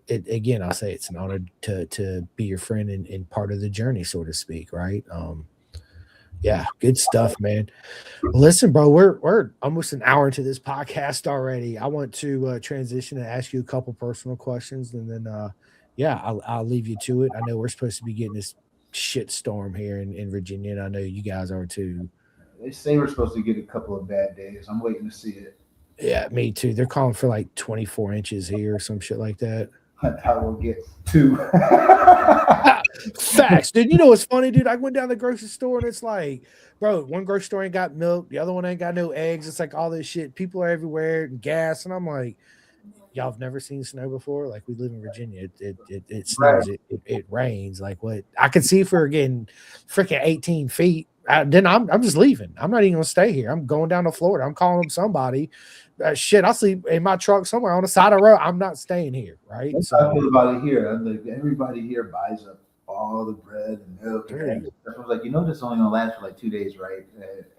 Again, I'll say it's an honor to be your friend and part of the journey, so to speak, right? Yeah, good stuff, man. Listen, bro, we're almost an hour into this podcast already. I want to transition and ask you a couple personal questions, and then yeah, I'll leave you to it. I know we're supposed to be getting this shit storm here in Virginia, and I know you guys are too. They say we're supposed to get a couple of bad days. I'm waiting to see it. Yeah, me too. They're calling for like 24 inches here or some shit like that. I will get 2. Facts, dude. You know what's funny, dude? I went down the grocery store and it's like, bro, one grocery store ain't got milk, the other one ain't got no eggs. It's like all this shit. People are everywhere and gas, and I'm like, y'all have never seen snow before? Like, we live in Virginia. It snows. Right. It rains. Like, what? I can see if we're getting freaking 18 feet. Then I'm just leaving. I'm not even gonna stay here. I'm going down to Florida. I'm calling up somebody. Shit, I'll sleep in my truck somewhere on the side of the road. I'm not staying here, right? That's how I feel about it here. Like, everybody here buys up all the bread and milk. And I was like, this is only gonna last for like 2 days, right?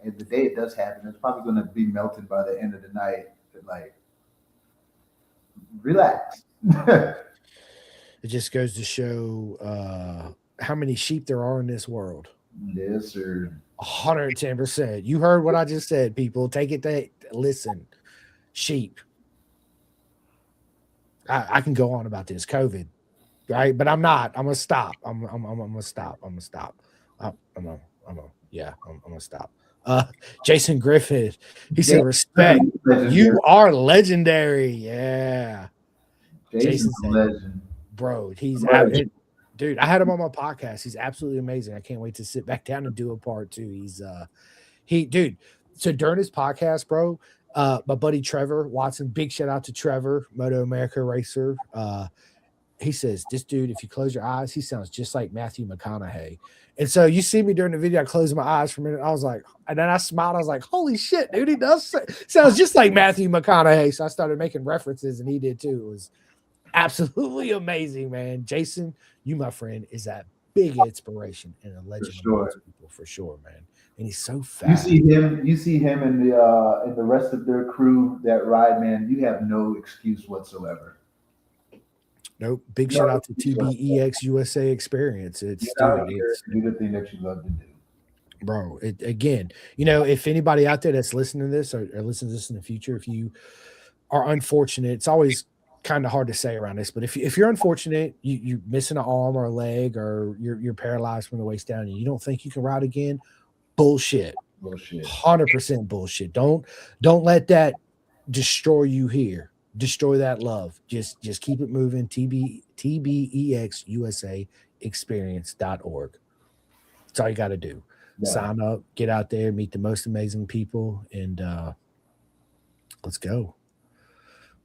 And the day it does happen, it's probably gonna be melted by the end of the night. But like, relax. It just goes to show how many sheep there are in this world. Yes, sir. 110%. You heard what I just said, people. Take it to listen. Sheep. I can go on about this COVID, right? But I'm not. I'm gonna stop. I'm gonna stop. I'm gonna stop. I'm gonna stop. Jason Griffith. He said, "Respect. You are legendary." Yeah. Jason's a legend, bro. He's dude. I had him on my podcast. He's absolutely amazing. I can't wait to sit back down and do a part 2. He's dude. So during his podcast, bro, my buddy Trevor Watson, big shout out to Trevor, Moto America racer. He says, this dude, if you close your eyes, he sounds just like Matthew McConaughey. And so you see me during the video, I closed my eyes for a minute. I was like, and then I smiled. I was like, holy shit, dude, he does sounds just like Matthew McConaughey. So I started making references, and he did too. It was absolutely amazing, man. Jason, you, my friend, is that big inspiration and a legend for sure, man. And he's so fast. You see him and the rest of their crew that ride, man. You have no excuse whatsoever. Nope. Big shout out to TBEX USA Experience. It's do the thing that you love to do, bro. Again, if anybody out there that's listening to this or listens to this in the future, if you are unfortunate, it's always kind of hard to say around this, but if you're unfortunate, you're missing an arm or a leg, or you're paralyzed from the waist down, and you don't think you can ride again, bullshit. 100% bullshit. Don't let that destroy you here. destroy that love. Just keep it moving. TBEXUSA experience.org. That's all you got to do. Yeah. Sign up, get out there, meet the most amazing people, and let's go.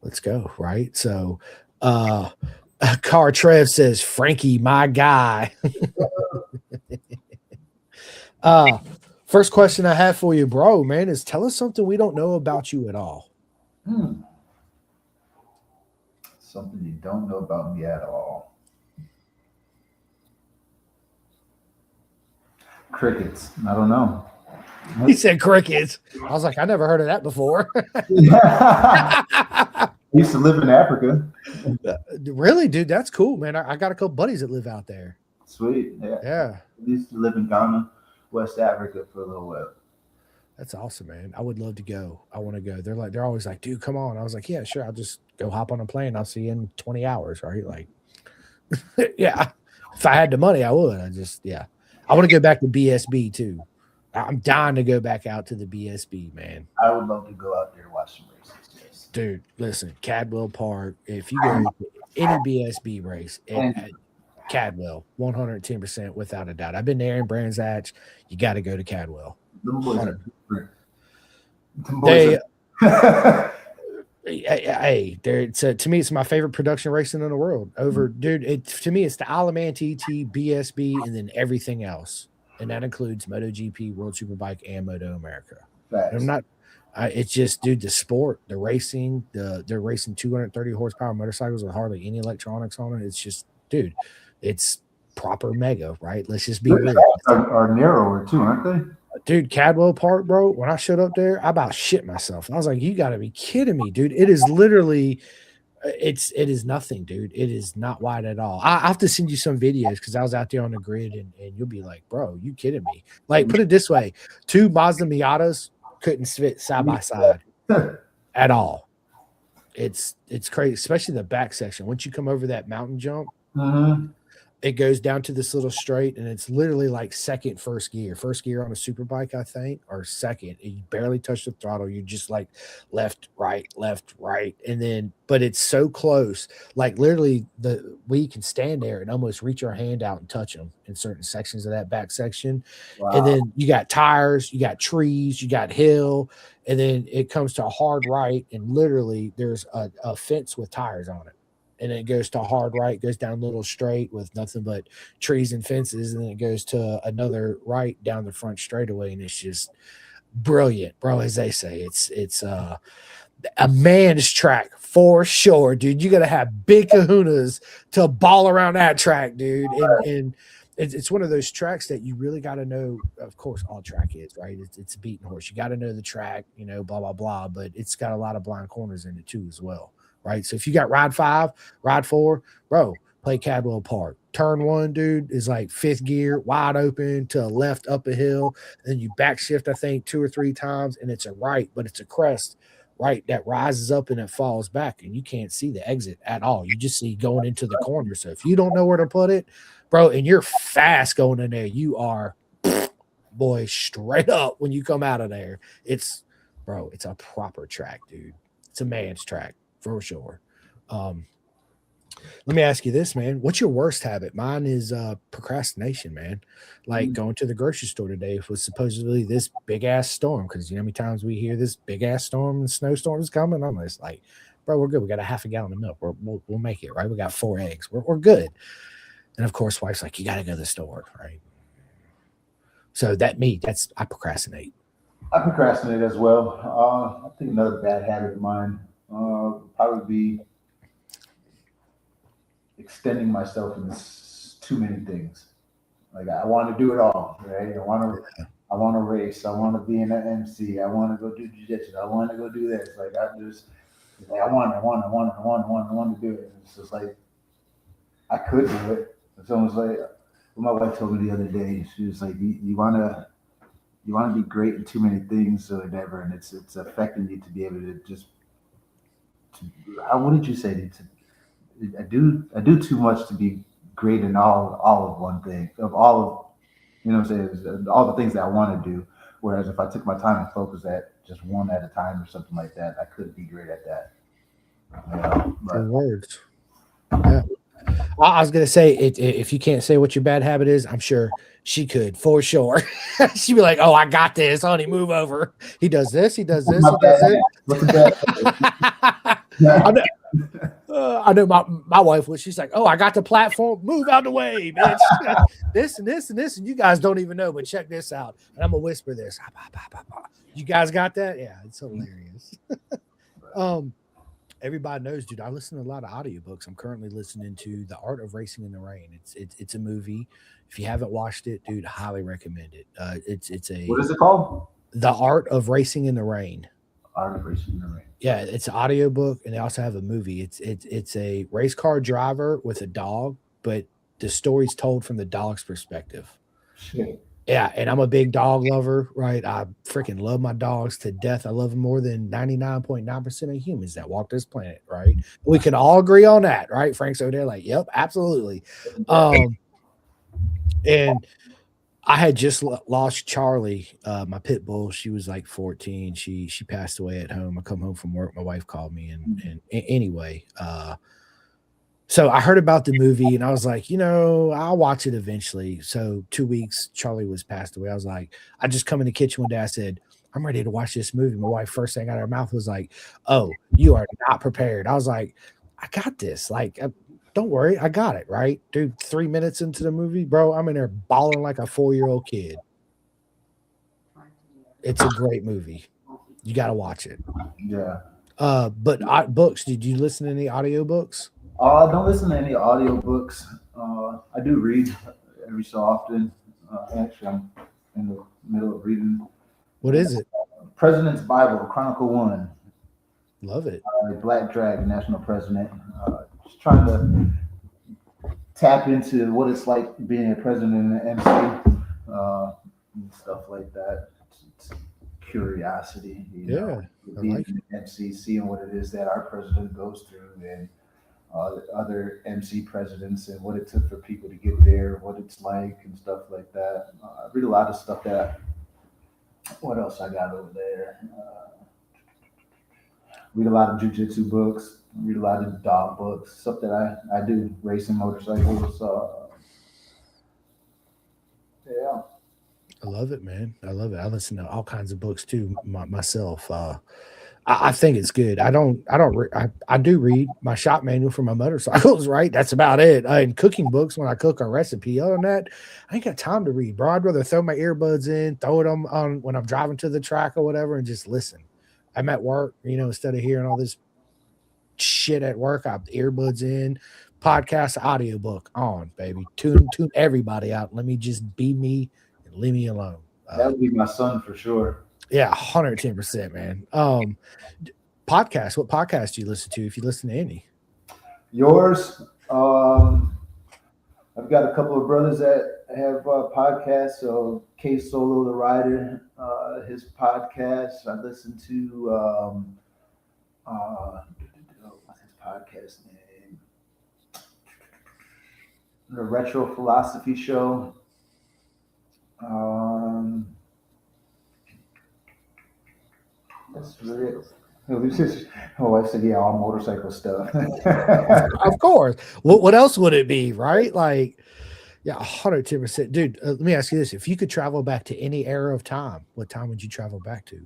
Let's go. Right. So Car Trev says, Frankie, my guy. First question I have for you, bro, man, is tell us something we don't know about you at all. Something you don't know about me at all. Crickets. I don't know. He said crickets. I was like, I never heard of that before. I used to live in Africa. Really, dude? That's cool, man. I got a couple buddies that live out there. Sweet. Yeah. I used to live in Ghana, West Africa for a little while. That's awesome, man. I would love to go. I want to go. They're always like, dude, come on. I was like, yeah, sure. I'll just go hop on a plane. I'll see you in 20 hours, right? Like, yeah. If I had the money, I would. I want to go back to BSB too. I'm dying to go back out to the BSB, man. I would love to go out there and watch some races. Yes. Dude, listen, Cadwell Park. If you go to any BSB race at Cadwell, 110% without a doubt. I've been there in Brands Hatch. You got to go to Cadwell. Them boys are different. To me, it's my favorite production racing in the world. Dude, to me, it's the Alaman TT, BSB, and then everything else. And that includes MotoGP, World Superbike, and Moto America. It's just, dude, the sport, the racing, they're racing 230 horsepower motorcycles with hardly any electronics on it. It's just, dude, it's proper mega, right? Let's just be real. Are narrower too, aren't they? Dude, Cadwell Park, bro, when I showed up there, I about shit myself. I was like, you got to be kidding me, dude. It is literally, it is nothing, dude. It is not wide at all. I have to send you some videos because I was out there on the grid and you'll be like, bro, you kidding me? Like, put it this way, 2 Mazda Miatas couldn't fit side by side at all. It's crazy, especially the back section. Once you come over that mountain jump, it goes down to this little straight, and it's literally like first gear on a super bike, I think, or second. You barely touch the throttle. You're just like left, right, and then, but it's so close, like literally we can stand there and almost reach our hand out and touch them in certain sections of that back section. Wow. And then you got tires, you got trees, you got hill, and then it comes to a hard right, and literally there's a fence with tires on it. And it goes to a hard right, goes down a little straight with nothing but trees and fences, and then it goes to another right down the front straightaway, and it's just brilliant, bro. As they say, it's a man's track for sure, dude. You got to have big kahunas to ball around that track, dude. And it's one of those tracks that you really got to know. Of course, all track is, right? It's a beating horse. You got to know the track, blah blah blah. But it's got a lot of blind corners in it too, as well. Right. So if you got ride 5, ride 4, bro, play Cadwell Park. Turn 1, dude, is like 5th gear, wide open to a left up a hill. Then you back shift, I think, 2 or 3 times, and it's a right, but it's a crest, right, that rises up and it falls back, and you can't see the exit at all. You just see going into the corner. So if you don't know where to put it, bro, and you're fast going in there, you are, boy, straight up when you come out of there. It's a proper track, dude. It's a man's track. For sure. Let me ask you this, man. What's your worst habit? Mine is procrastination, man. Like going to the grocery store today was supposedly this big ass storm, because you know how many times we hear this big ass storm and snowstorm is coming. I'm just like, bro, we're good. We got a half a gallon of milk. We'll make it, right? We got 4 eggs. We're good. And of course, wife's like, you got to go to the store, right? So I procrastinate. I procrastinate as well. I think another bad habit of mine probably be extending myself in too many things. Like I want to do it all, right? I want to race. I want to be an MC. I want to go do jiu-jitsu. I want to go do this. Like I want to do it. It's just like I could do it. It's almost like what my wife told me the other day. She was like, "You want to be great in too many things, or whatever, and it's affecting you to be able to just." What did you say? I do too much to be great in all of one thing, of all of, you know what I'm saying, all the things that I want to do. Whereas if I took my time and focused at just one at a time or something like that, I could be great at that. Good words. Yeah. I was gonna say if you can't say what your bad habit is, I'm sure she could for sure. She'd be like, "Oh, I got this, honey. Move over." He does this. He does this. He does it. What's that? I know my wife was. She's like, "Oh, I got the platform. Move out the way, bitch. This and this and this, and you guys don't even know. But check this out." And I'm gonna whisper this. You guys got that? Yeah, it's hilarious. Everybody knows, dude. I listen to a lot of audiobooks. I'm currently listening to The Art of Racing in the Rain. It's a movie. If you haven't watched it, dude, highly recommend it. It's a What is it called? The Art of Racing in the Rain. Art of Racing in the Rain. Yeah, it's an audiobook, and they also have a movie. It's a race car driver with a dog, but the story's told from the dog's perspective. Shit. Yeah, and I'm a big dog lover, right? I freaking love my dogs to death. I love them more than 99.9% of humans that walk this planet, right? We can all agree on that, right? Frank's over there like, yep, absolutely. And I had just lost Charlie, my pit bull. She was like 14. She passed away at home. I come home from work. My wife called me, and anyway, so I heard about the movie, and I was like, I'll watch it eventually. So 2 weeks, Charlie was passed away. I was like, I just come in the kitchen one day. I said, I'm ready to watch this movie. My wife, first thing out of her mouth was like, "Oh, you are not prepared." I was like, I got this. Like, don't worry, I got it, right? Dude, 3 minutes into the movie, bro, I'm in there bawling like a 4-year-old kid. It's a great movie. You got to watch it. Yeah. But books, did you listen to any audiobooks? I don't listen to any audiobooks. I do read every so often. Actually, I'm in the middle of reading. What is it? President's Bible, Chronicle 1. Love it. Black Drag, National President. Just trying to tap into what it's like being a president in the MC and stuff like that. It's curiosity. Yeah. Being an MC, seeing what it is that our president goes through, and other MC presidents, and what it took for people to get there, what it's like, and stuff like that. I read a lot of stuff that. What else I got over there? Read a lot of jujitsu books. Read a lot of dog books. Stuff that I do, racing motorcycles. Yeah. I love it, man. I love it. I listen to all kinds of books too myself. I think it's good. I do read my shop manual for my motorcycles, right? That's about it. And cooking books when I cook a recipe. Other than that, I ain't got time to read, bro. I'd rather throw my earbuds in, throw it on when I'm driving to the track or whatever, and just listen. I'm at work, instead of hearing all this shit at work, I have earbuds in, podcast, audiobook on, baby. Tune everybody out. Let me just be me and leave me alone. That would be my son for sure. Yeah, 110%, man. Podcast. What podcast do you listen to if you listen to any? Yours. I've got a couple of brothers that have podcasts. So K Solo the Rider, his podcast. I listen to what's his podcast name? The Retro Philosophy Show. That's really it. Oh, I said, yeah, all motorcycle stuff. Of course. What else would it be, right? Like, yeah, 110%. Dude, let me ask you this. If you could travel back to any era of time, what time would you travel back to?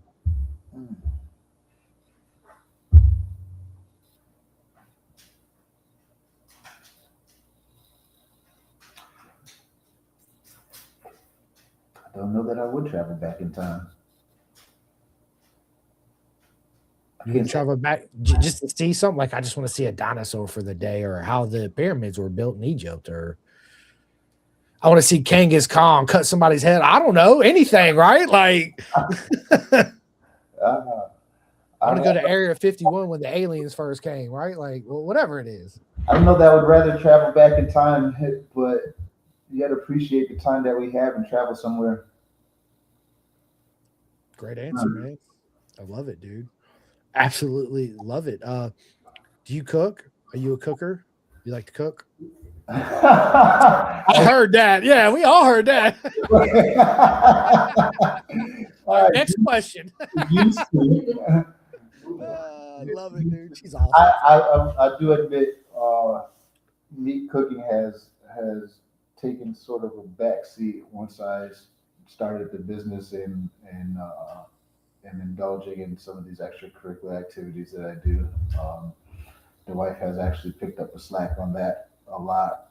I don't know that I would travel back in time. You can travel back just to see something. Like, I just want to see a dinosaur for the day, or how the pyramids were built in Egypt, or I want to see Genghis Khan cut somebody's head. I don't know, anything, right? Like, I want to go to Area 51 when the aliens first came, right? Like, well, whatever it is. I don't know that I would rather travel back in time, but you got to appreciate the time that we have and travel somewhere. Great answer, man. I love it, dude. Absolutely love it. Do you cook? Are you a cooker? You like to cook? I heard that. Yeah, we all heard that. All right. Next question. I love it, dude. She's I, awesome. I do admit, meat cooking has taken sort of a backseat once I started the business and indulging in some of these extracurricular activities that I do. The wife has actually picked up the slack on that a lot,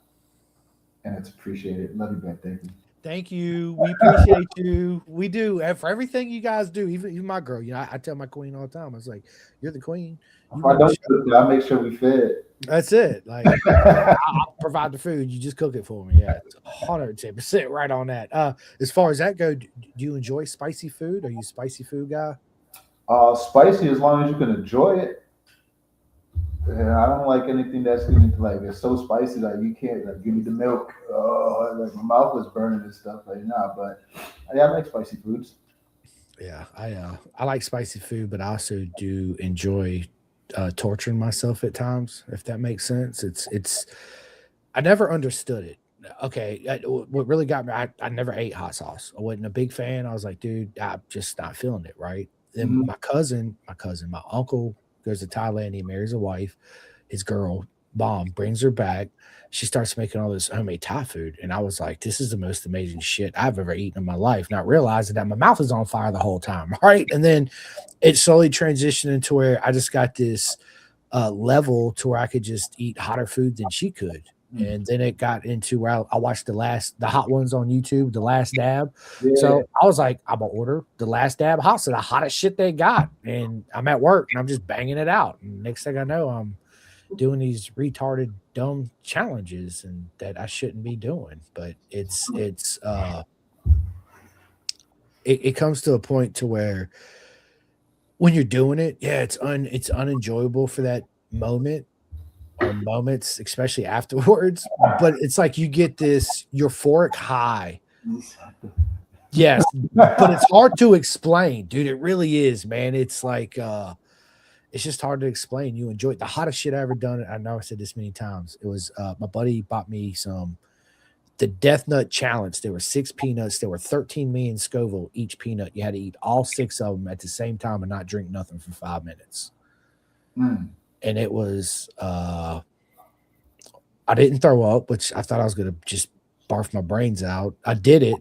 and it's appreciated. Love you, Ben. Thank you. Thank you. We appreciate you. We do. And for everything you guys do, even my girl. I tell my queen all the time. I was like, "You're the queen. You If I run the don't show." cook, I make sure we fed. That's it. Like I'll provide the food. You just cook it for me. Yeah, 110% right on that. As far as that go, do you enjoy spicy food? Are you a spicy food guy? Spicy as long as you can enjoy it. Yeah, I don't like anything that's getting like it's so spicy like you can't like give me the milk. Oh, like my mouth was burning and stuff like nah. But yeah, I like spicy foods. Yeah, I like spicy food, but I also do enjoy torturing myself at times. If that makes sense, it's I never understood it. Okay, what really got me, I never ate hot sauce. I wasn't a big fan. I was like, dude, I'm just not feeling it. Right. Then Mhm. my uncle goes to Thailand. He marries a wife. His girl mom brings her back. She starts making all this homemade Thai food, and I was like, "This is the most amazing shit I've ever eaten in my life." Not realizing that my mouth is on fire the whole time, right? And then it slowly transitioned into where I just got this level to where I could just eat hotter food than she could. Mm. And then it got into where I watched the hot ones on YouTube, the last dab. Yeah. So I was like, I'm gonna order the last dab hot, so the hottest shit they got. And I'm at work and I'm just banging it out. And next thing I know, I'm doing these retarded dumb challenges and that I shouldn't be doing. But it comes to a point to where when you're doing it, yeah, it's unenjoyable for that moment or moments, especially afterwards. But it's like you get this euphoric high. Yes, but it's hard to explain, dude. It really is, man. It's like it's just hard to explain. You enjoy it. The hottest shit I ever done. I know I said this many times. It was my buddy bought me some the Death Nut Challenge. There were 6 peanuts. There were 13 million Scoville each peanut. You had to eat all 6 of them at the same time and not drink nothing for 5 minutes. Mm. And it was I didn't throw up, which I thought I was gonna just barf my brains out. I did it.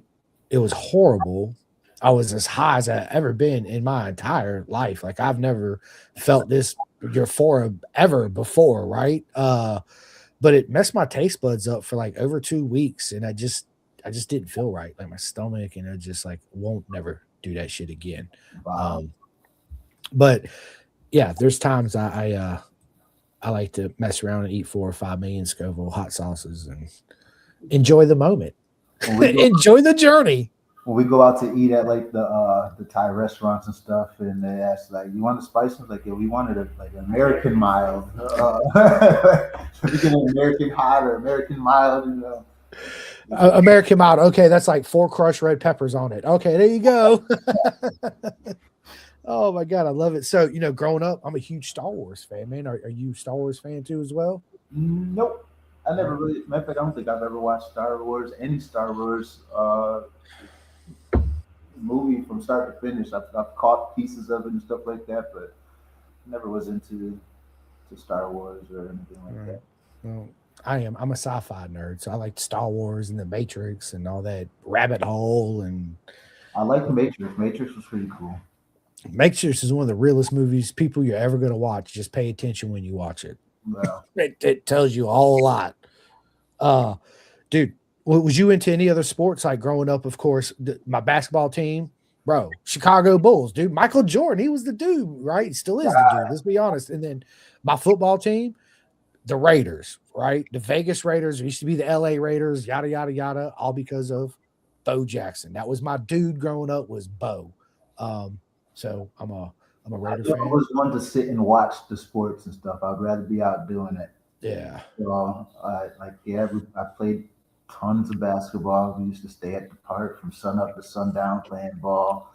It was horrible. I was as high as I've ever been in my entire life. Like I've never felt this euphoria ever before, right? But it messed my taste buds up for like over 2 weeks, and I just didn't feel right. Like my stomach, and I just like won't never do that shit again. Wow. But yeah, there's times I like to mess around and eat 4 or 5 million Scoville hot sauces and enjoy the moment, When we go, enjoy the journey. when we go out to eat at like the Thai restaurants and stuff, and they ask like, "You want the spice?" I was like, "Yeah, we wanted a like American mild. We get an American hot or American mild." You know. American mild. Okay, that's like 4 crushed red peppers on it. Okay, there you go. Oh my god, I love it. So growing up, I'm a huge Star Wars fan, man. Are you a Star Wars fan too as well? Nope. I never No. really. Matter of fact, I don't think I've ever watched Star Wars, any Star Wars movie from start to finish. I've caught pieces of it and stuff like that, but never was into to Star Wars or anything like Right. that. Well, I am. I'm a sci-fi nerd, so I like Star Wars and the Matrix and all that rabbit hole and I like the Matrix. Matrix was pretty cool. Matrix is one of the realest movies people you're ever going to watch. Just pay attention when you watch it. Well, It tells you all a lot. Uh, dude, was you into any other sports? Like growing up, of course, my basketball team, bro, Chicago Bulls, dude. Michael Jordan, he was the dude, right? He still is the dude. Let's be honest. And then my football team, the Raiders, right? The Vegas Raiders used to be the LA Raiders, yada yada yada, all because of Bo Jackson. That was my dude growing up. Was Bo. Um, so I'm a I Raider never fan. was one to sit and watch the sports and stuff. I'd rather be out doing it. Yeah. So, yeah, I played tons of basketball. We used to stay at the park from sun up to sundown playing ball.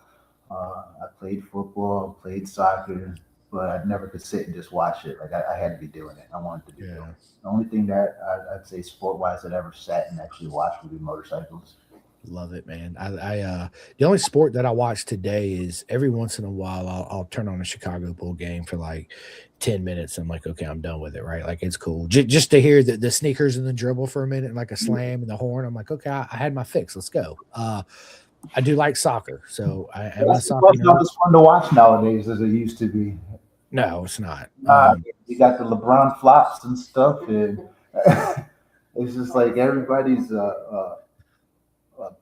I played football, played soccer, but I never could sit and just watch it. Like I had to be doing it. I wanted to be doing Yeah. it. The only thing that I'd say sport wise that I ever sat and actually watched would be motorcycles. Love it, man. The only sport that I watch today is every once in a while I'll turn on a Chicago Bull game for like 10 minutes. I'm like, okay, I'm done with it, right? Like it's cool. Just to hear the sneakers and the dribble for a minute and like a slam and the horn. I'm like, okay, I had my fix. Let's go. I do like soccer, so I am a That's soccer not nerd. as fun to watch nowadays as it used to be. No, it's not. You got the LeBron flops and stuff, and it's just like everybody's a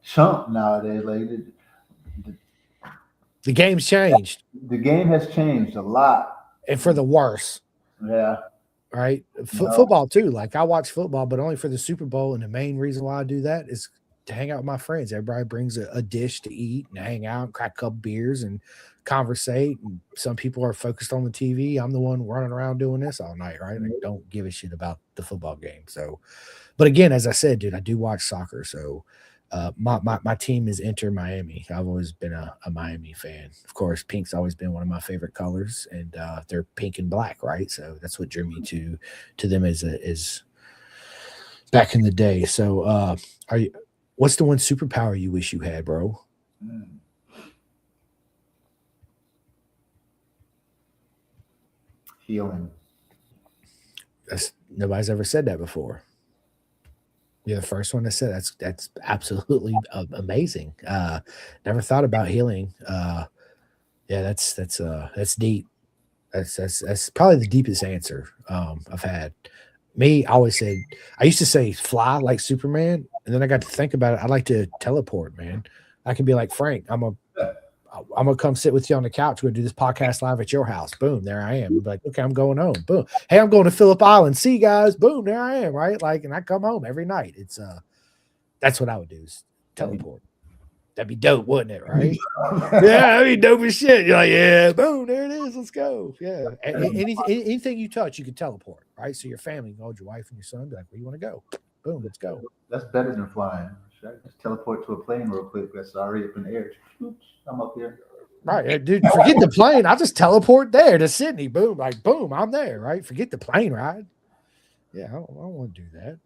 chump nowadays. Like The game's changed, the game has changed a lot. and for the worse. Yeah, Right? no, Football too. Like I watch football, but only for the Super Bowl. And the main reason why I do that is to hang out with my friends. Everybody brings a dish to eat and hang out, crack a couple beers and conversate. And some people are focused on the TV. I'm the one running around doing this all night, right? I don't give a shit about the football game. So, but again, as I said, dude, I do watch soccer. So my team is Inter Miami. I've always been a Miami fan. Of course, pink's always been one of my favorite colors, and they're pink and black, right? So that's what drew me to them as back in the day. So, are you? What's the one superpower you wish you had, bro? Mm. Healing. That's nobody's ever said that before. You're the first one to say that's absolutely amazing. Never thought about healing. Yeah, that's deep. That's probably the deepest answer I've had. Me, I always said I used to say fly like Superman, and then I got to think about it. I like to teleport, man. I can be like Frank. I'm gonna come sit with you on the couch. We're gonna do this podcast live at your house. Boom, there I am. Be like, okay, I'm going home. Boom. Hey, I'm going to Phillip Island. See you guys. Boom, there I am. Right, like, and I come home every night. It's that's what I would do is teleport. That'd be dope, wouldn't it? Right? Yeah, that'd be dope as shit. You're like, yeah, boom, there it is. Let's go. Yeah. Anything you touch, you can teleport, right? So your family, you hold your wife and your son, be like, where you want to go? Boom, let's go. That's better than flying. Should I just teleport to a plane real quick? That's already up in the air. Oops, I'm up here. Right, dude. Forget the plane. I'll just teleport there to Sydney. Boom, like boom, I'm there. Right. Forget the plane ride. Yeah, I don't want to do that.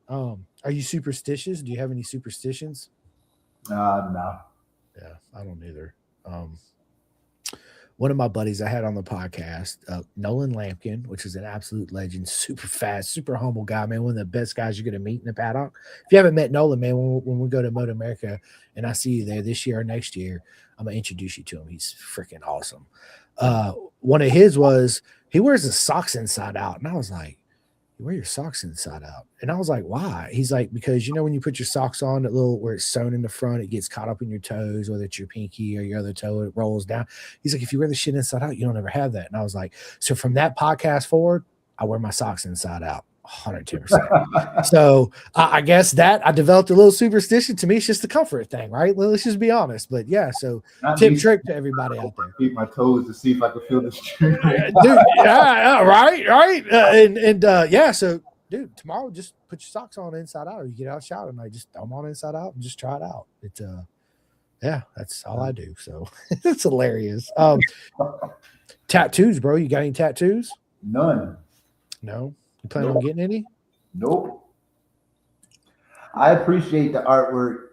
Are you superstitious? Do you have any superstitions? No. Yeah, I don't either. One of my buddies I had on the podcast, Nolan Lampkin, which is an absolute legend, super fast, super humble guy, man. One of the best guys you're going to meet in the paddock. If you haven't met Nolan, man, when we go to Moto America and I see you there this year or next year, I'm going to introduce you to him. He's freaking awesome. One of his was he wears his socks inside out. And I was like, you wear your socks inside out. And I was like, why? He's like, because when you put your socks on, that little where it's sewn in the front, it gets caught up in your toes, whether it's your pinky or your other toe, it rolls down. He's like, if you wear the shit inside out, you don't ever have that. And I was like, so from that podcast forward, I wear my socks inside out. 110%. So I guess that I developed a little superstition. To me, it's just the comfort thing, right? Let's just be honest. But yeah, so tip trick to everybody out there. Keep my toes to see if I can feel the string. Dude, yeah, right. Yeah, so dude, tomorrow just put your socks on inside out, or you get out of the shower and just throw them on inside out and just try it out. It's yeah, that's all I do. So it's hilarious. Tattoos, bro. You got any tattoos? None. No. You plan on getting any? Nope. I appreciate the artwork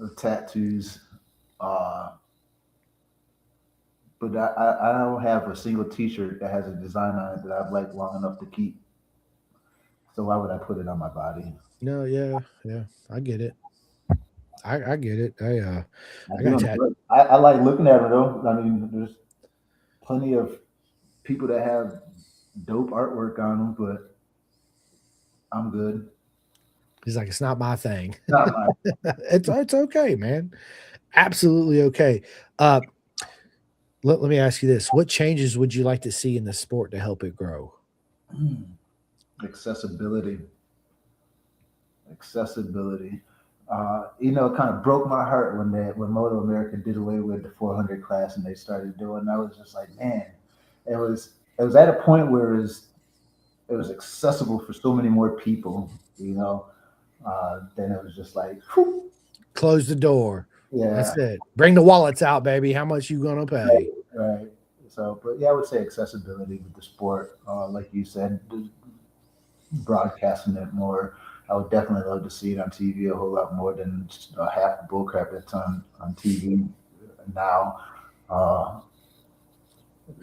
of tattoos, but I don't have a single T-shirt that has a design on it that I've liked long enough to keep. So why would I put it on my body? No, yeah, I get it. I get it. I like looking at it though. I mean, there's plenty of people that have dope artwork on them, but I'm good. He's like, it's not my thing. Not my it's okay, man. Absolutely okay. Let me ask you this: what changes would you like to see in the sport to help it grow? Accessibility. It kind of broke my heart when Moto America did away with the 400 class and they started doing. I was just like, man, it was at a point where it was accessible for so many more people. Then it was just like, whew. Close the door. Yeah, that's it. Bring the wallets out, baby. How much you gonna pay? Right. So, but yeah, I would say accessibility with the sport, like you said, broadcasting it more. I would definitely love to see it on TV a whole lot more than just half the bullcrap that's on TV now. Uh,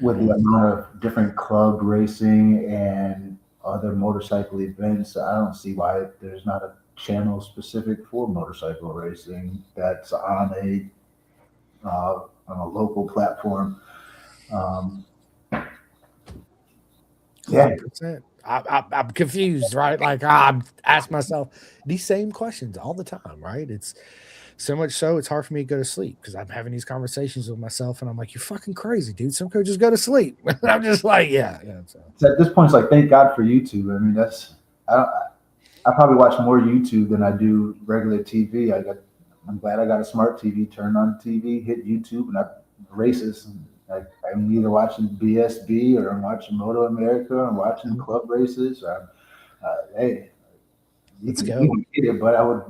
with the amount of different club racing and other motorcycle events, I don't see why there's not a channel specific for motorcycle racing that's on a local platform. Um, yeah, 100%. I'm confused, right? Like I ask myself these same questions all the time, right? It's so much so it's hard for me to go to sleep because I'm having these conversations with myself, and I'm like, "You're fucking crazy, dude. Some could just go to sleep." I'm just like, "Yeah, yeah." So so at this point, it's like thank God for YouTube. I mean, I probably watch more YouTube than I do regular TV. I'm glad I got a smart TV. Turn on TV, hit YouTube, and I races. I'm either watching BSB or I'm watching Moto America. I'm watching club races. Hey, let's you go. can get it, but I would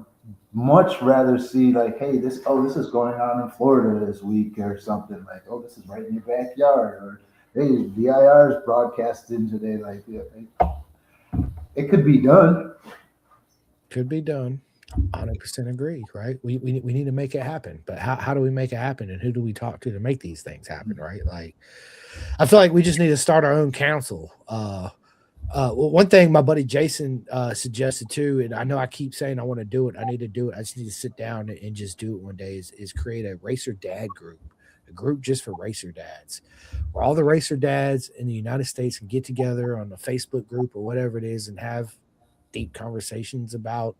much rather see like, hey, this is going on in Florida this week or something like, oh, this is right in your backyard, or hey, VIR is broadcasting today. Like, yeah, it could be done. Could be done. 100% agree, right? We need to make it happen, but how do we make it happen, and who do we talk to make these things happen, right? Like, I feel like we just need to start our own council. Well, one thing my buddy Jason suggested too, and I know I keep saying I want to do it. I need to do it. I just need to sit down and just do it one day. Is create a racer dad group, a group just for racer dads, where all the racer dads in the United States can get together on a Facebook group or whatever it is and have deep conversations about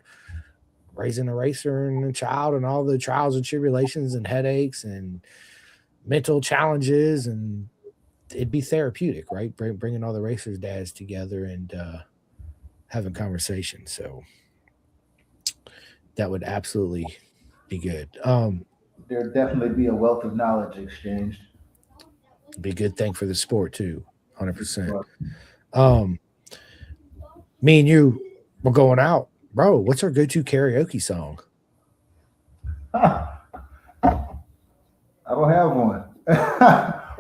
raising a racer and a child and all the trials and tribulations and headaches and mental challenges, and it'd be therapeutic, right? Bringing all the racers' dads together and having conversations. So that would absolutely be good. There'd definitely be a wealth of knowledge exchanged. Be a good thing for the sport too, 100%. Um, Me and you were going out, bro. What's our go-to karaoke song? I don't have one.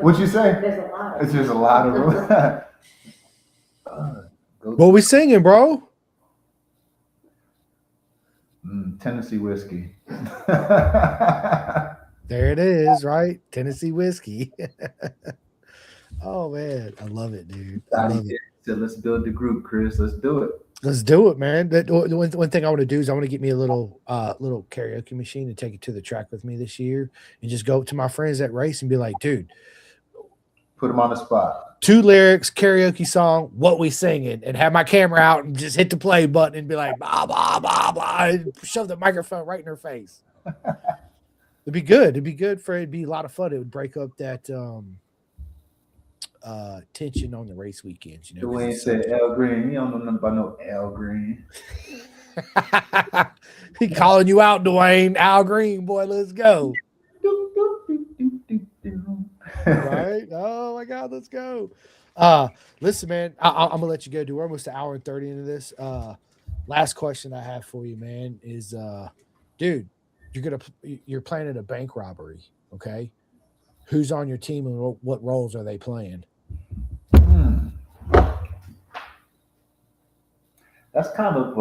What'd you say? There's a lot. It's just a lot of them. What we singing, bro? Tennessee whiskey. There it is, right? Tennessee whiskey. Oh man, I love it, dude. I love it. So let's build the group, Chris. Let's do it. Let's do it, man. One thing I want to do is I want to get me a little karaoke machine and take it to the track with me this year, and just go up to my friends that race and be like, dude, Put them on the spot. 2 lyrics, karaoke song, what we singing, and have my camera out and just hit the play button and be like, blah blah blah blah, and shove the microphone right in her face. It'd be good. It'd be good for it'd be a lot of fun. It would break up that tension on the race weekends. You know, Dwayne said Al Green. You don't know nothing about no Al Green. he calling you out, Dwayne. Al Green, boy, let's go. Right? Oh my God, let's go. Listen, man, I'm gonna let you go. We're almost an hour and 30 into this. Last question I have for you, man, is dude, you're planning a bank robbery, okay? Who's on your team and what roles are they playing? That's kind of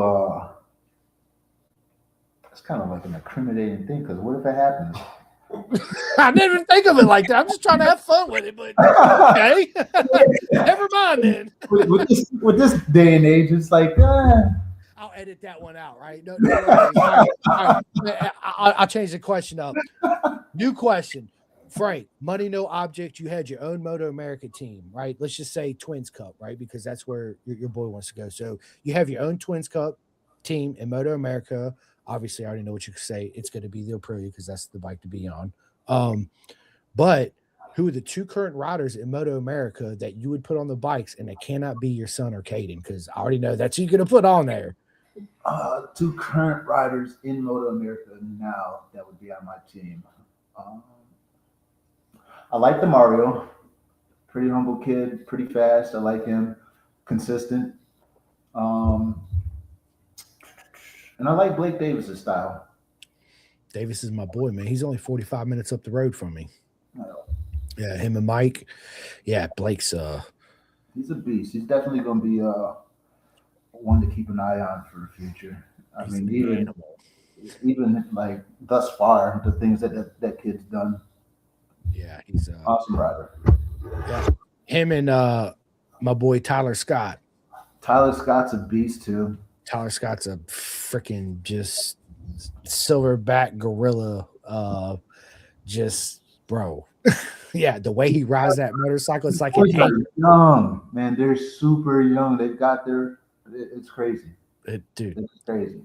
like an incriminating thing, because what if it happens? I didn't even think of it like that. I'm just trying to have fun with it, but okay. Never mind then. with this day and age, it's like, I'll edit that one out, right? No, all right. I'll change the question up. New question. Frank, money, no object. You had your own Moto America team, right? Let's just say Twins Cup, right? Because that's where your boy wants to go. So you have your own Twins Cup team in Moto America. Obviously, I already know what you can say. It's going to be the Aprilia because that's the bike to be on. But who are the 2 current riders in Moto America that you would put on the bikes, and it cannot be your son or Caden? Because I already know that's who you're going to put on there. 2 current riders in Moto America now that would be on my team. I like the Mario. Pretty humble kid, pretty fast. I like him. Consistent. And I like Blake Davis's style. Davis is my boy, man. He's only 45 minutes up the road from me. Yeah, him and Mike. Yeah, Blake's he's a beast. He's definitely gonna be one to keep an eye on for the future. I He's mean, an animal. even like thus far, the things that kid's done, Yeah, he's awesome rider. yeah. Him and my boy Tyler Scott. Tyler Scott's a beast too. Tyler Scott's a freaking just silverback gorilla. Just bro. Yeah, the way he rides that motorcycle, it's like an Boys are young, man. They're super young. They've got their. It's crazy. dude. It's crazy.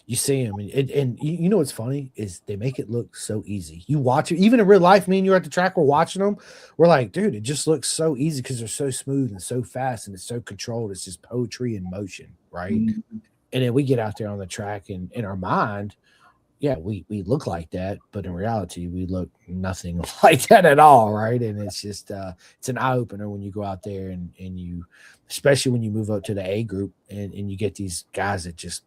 You see him, and you know what's funny is they make it look so easy. You watch it, even in real life. Me and you are at the track, we're watching them. We're like, dude, it just looks so easy because they're so smooth and so fast, and it's so controlled. It's just poetry in motion, right? Mm-hmm. And then we get out there on the track, and in our mind, yeah, we look like that, but in reality, we look nothing like that at all, right? And it's just it's an eye opener when you go out there and you, especially when you move up to the A group and you get these guys that just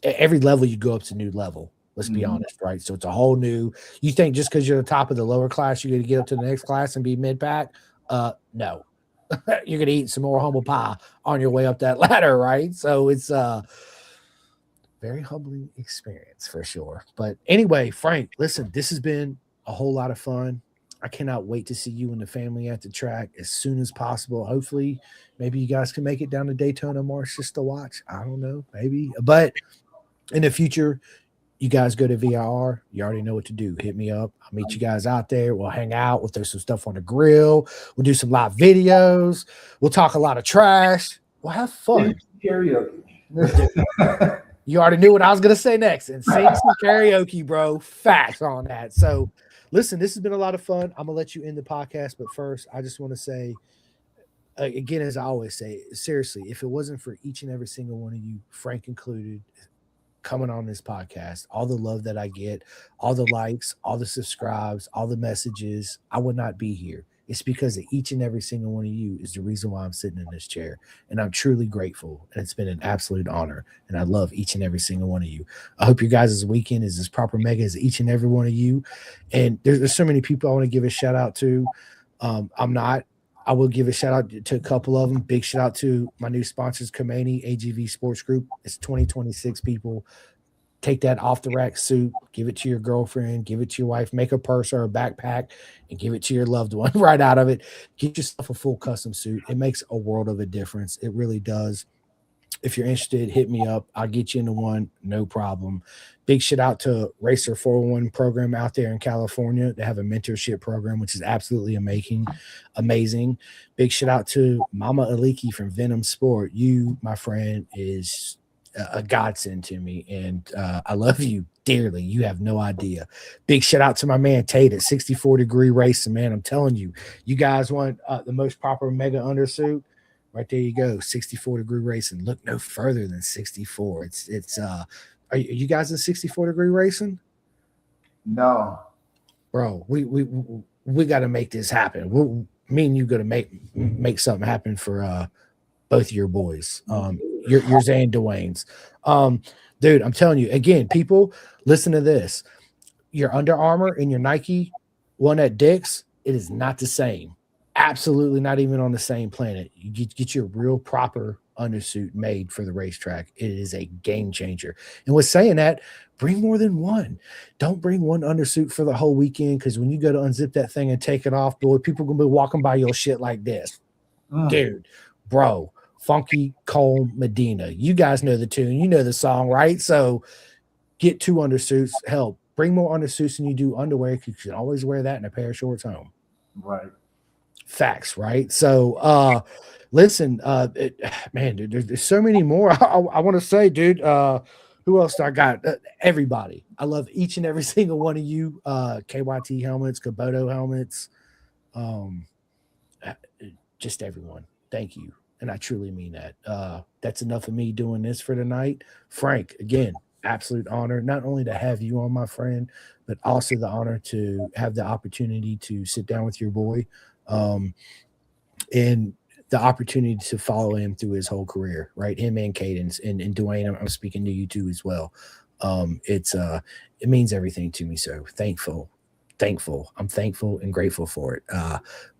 every level you go up to a new level. Let's be honest, right? So it's a whole new. You think just because you're the top of the lower class, you're going to get up to the next class and be mid pack? No, you're going to eat some more humble pie on your way up that ladder, right? So it's very humbling experience for sure. But anyway, Frank, listen, this has been a whole lot of fun. I cannot wait to see you and the family at the track as soon as possible. Hopefully, maybe you guys can make it down to Daytona March just to watch. I don't know, maybe. But in the future, you guys go to VIR. You already know what to do. Hit me up. I'll meet you guys out there. We'll hang out. We'll throw some stuff on the grill. We'll do some live videos. We'll talk a lot of trash. We'll have fun. Karaoke. You already knew what I was going to say next. And sing some karaoke, bro. Facts on that. So, listen, this has been a lot of fun. I'm going to let you end the podcast. But first, I just want to say, again, as I always say, seriously, if it wasn't for each and every single one of you, Frank included, coming on this podcast, all the love that I get, all the likes, all the subscribes, all the messages, I would not be here. It's because of each and every single one of you is the reason why I'm sitting in this chair. And I'm truly grateful. And it's been an absolute honor. And I love each and every single one of you. I hope your guys' weekend is as proper mega as each and every one of you. And there's so many people I want to give a shout out to. I will give a shout out to a couple of them. Big shout out to my new sponsors, Kamani, AGV Sports Group. It's 2026 people. Take that off the rack suit, give it to your girlfriend, give it to your wife, make a purse or a backpack, and give it to your loved one right out of it. Get yourself a full custom suit. It makes a world of a difference. It really does. If you're interested, hit me up. I'll get you into one, no problem. Big shout out to Racer 401 program out there in California. They have a mentorship program, which is absolutely amazing. Big shout out to Mama Aliki from Venom Sport. You, my friend, is a godsend to me, and I love you dearly. You have no idea. Big shout out to my man Tate at 64 Degree Racing, man. I'm telling you, you guys want the most proper mega undersuit. Right there you go, 64 Degree Racing. Look no further than 64. It's are you guys in 64 Degree Racing? No. Bro, we got to make this happen. Me and you got to make something happen for both of your boys. Your Zane Dwayne's. Dude, I'm telling you, again, people, listen to this. Your Under Armour and your Nike one at Dick's, it is not the same. Absolutely not even on the same planet. You get your real proper undersuit made for the racetrack. It is a game changer. And with saying that, bring more than one. Don't bring one undersuit for the whole weekend, because when you go to unzip that thing and take it off, boy, people are going to be walking by your shit like this. Dude, bro, Funky Cole Medina. You guys know the tune. You know the song, right? So get 2 undersuits. Hell, bring more undersuits than you do underwear, because you can always wear that in a pair of shorts home. Right. Facts, right? So listen, man, dude, there's so many more. I want to say, dude, who else I got? Everybody. I love each and every single one of you. KYT helmets, Kubota helmets, just everyone. Thank you. And I truly mean that. That's enough of me doing this for tonight. Frank, again, absolute honor, not only to have you on, my friend, but also the honor to have the opportunity to sit down with your boy. And the opportunity to follow him through his whole career, right? Him and Cadence and Dwayne, I'm speaking to you too as well. It means everything to me. So thankful thankful. I'm thankful and grateful for it.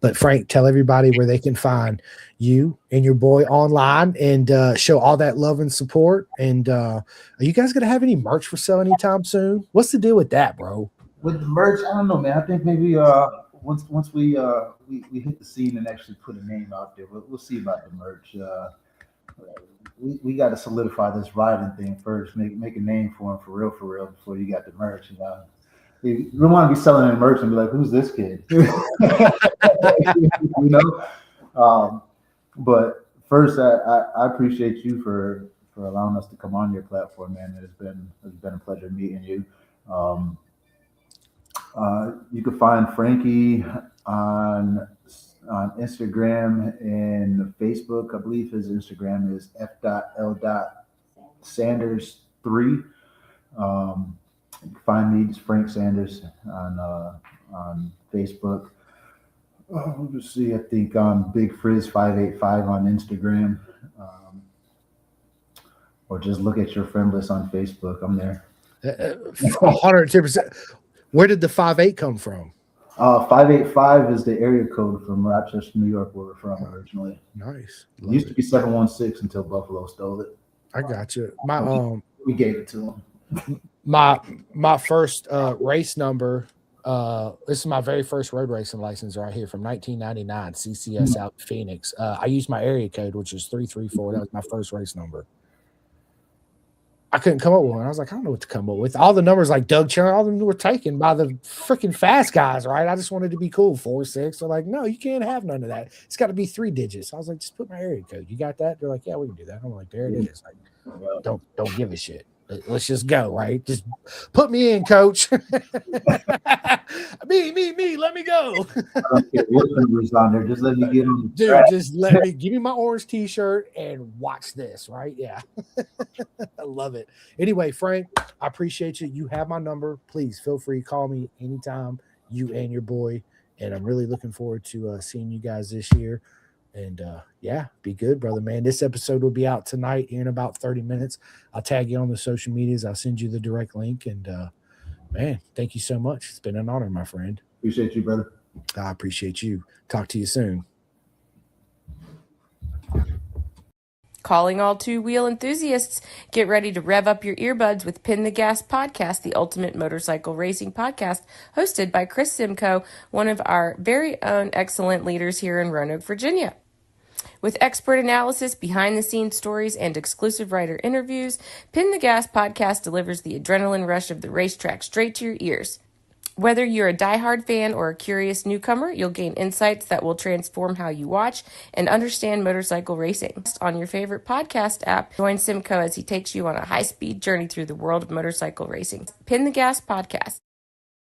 But Frank, tell everybody where they can find you and your boy online and show all that love and support. And are you guys gonna have any merch for sale anytime soon? What's the deal with that, bro? With the merch, I don't know, man. I think maybe once we hit the scene and actually put a name out there, we'll see about the merch. We got to solidify this riding thing first. Make a name for him for real before you got the merch. You know, you don't want to be selling any merch and be like, "Who's this kid?" you know. But first, I appreciate you for allowing us to come on your platform, man. It's been a pleasure meeting you. You can find Frankie on Instagram and Facebook. I believe his Instagram is f.l.sanders3. You can find me, just Frank Sanders, on Facebook. Let's see. I think I'm Big Frizz 585 on Instagram, or just look at your friend list on Facebook. I'm there. 110%. Where did the 58 come from? 585 is the area code from Rochester, New York, where we're from originally. Nice. It used to be 716 until Buffalo stole it. I got you. We gave it to them. My first race number. This is my very first road racing license right here from 1999, CCS out in Phoenix. I used my area code, which is 334. That was my first race number. I couldn't come up with one. I was like, I don't know what to come up with. All the numbers like Doug Chandler, all of them were taken by the freaking fast guys, right? I just wanted to be cool. 4, 6. They're like, no, you can't have none of that. It's got to be 3 digits. I was like, just put my area code. You got that? They're like, yeah, we can do that. I'm like, there it is. Like, don't give a shit. Let's just go, right? Just put me in, coach. me. Let me go. I don't care what numbers on there. Just let me get on. Dude, just give me my orange t-shirt and watch this, right? Yeah. I love it. Anyway, Frank, I appreciate you. You have my number. Please feel free to call me anytime, you and your boy. And I'm really looking forward to seeing you guys this year. And yeah, be good, brother, man. This episode will be out tonight here in about 30 minutes. I'll tag you on the social medias. I'll send you the direct link. And man, thank you so much. It's been an honor, my friend. Appreciate you, brother. I appreciate you. Talk to you soon. Calling all two-wheel enthusiasts, get ready to rev up your earbuds with Pin the Gas Podcast, the ultimate motorcycle racing podcast, hosted by Chris Simcoe, one of our very own excellent leaders here in Roanoke, Virginia. With expert analysis, behind-the-scenes stories, and exclusive writer interviews, Pin the Gas Podcast delivers the adrenaline rush of the racetrack straight to your ears. Whether you're a diehard fan or a curious newcomer, you'll gain insights that will transform how you watch and understand motorcycle racing. On your favorite podcast app, join Simcoe as he takes you on a high-speed journey through the world of motorcycle racing. Pin the Gas Podcast.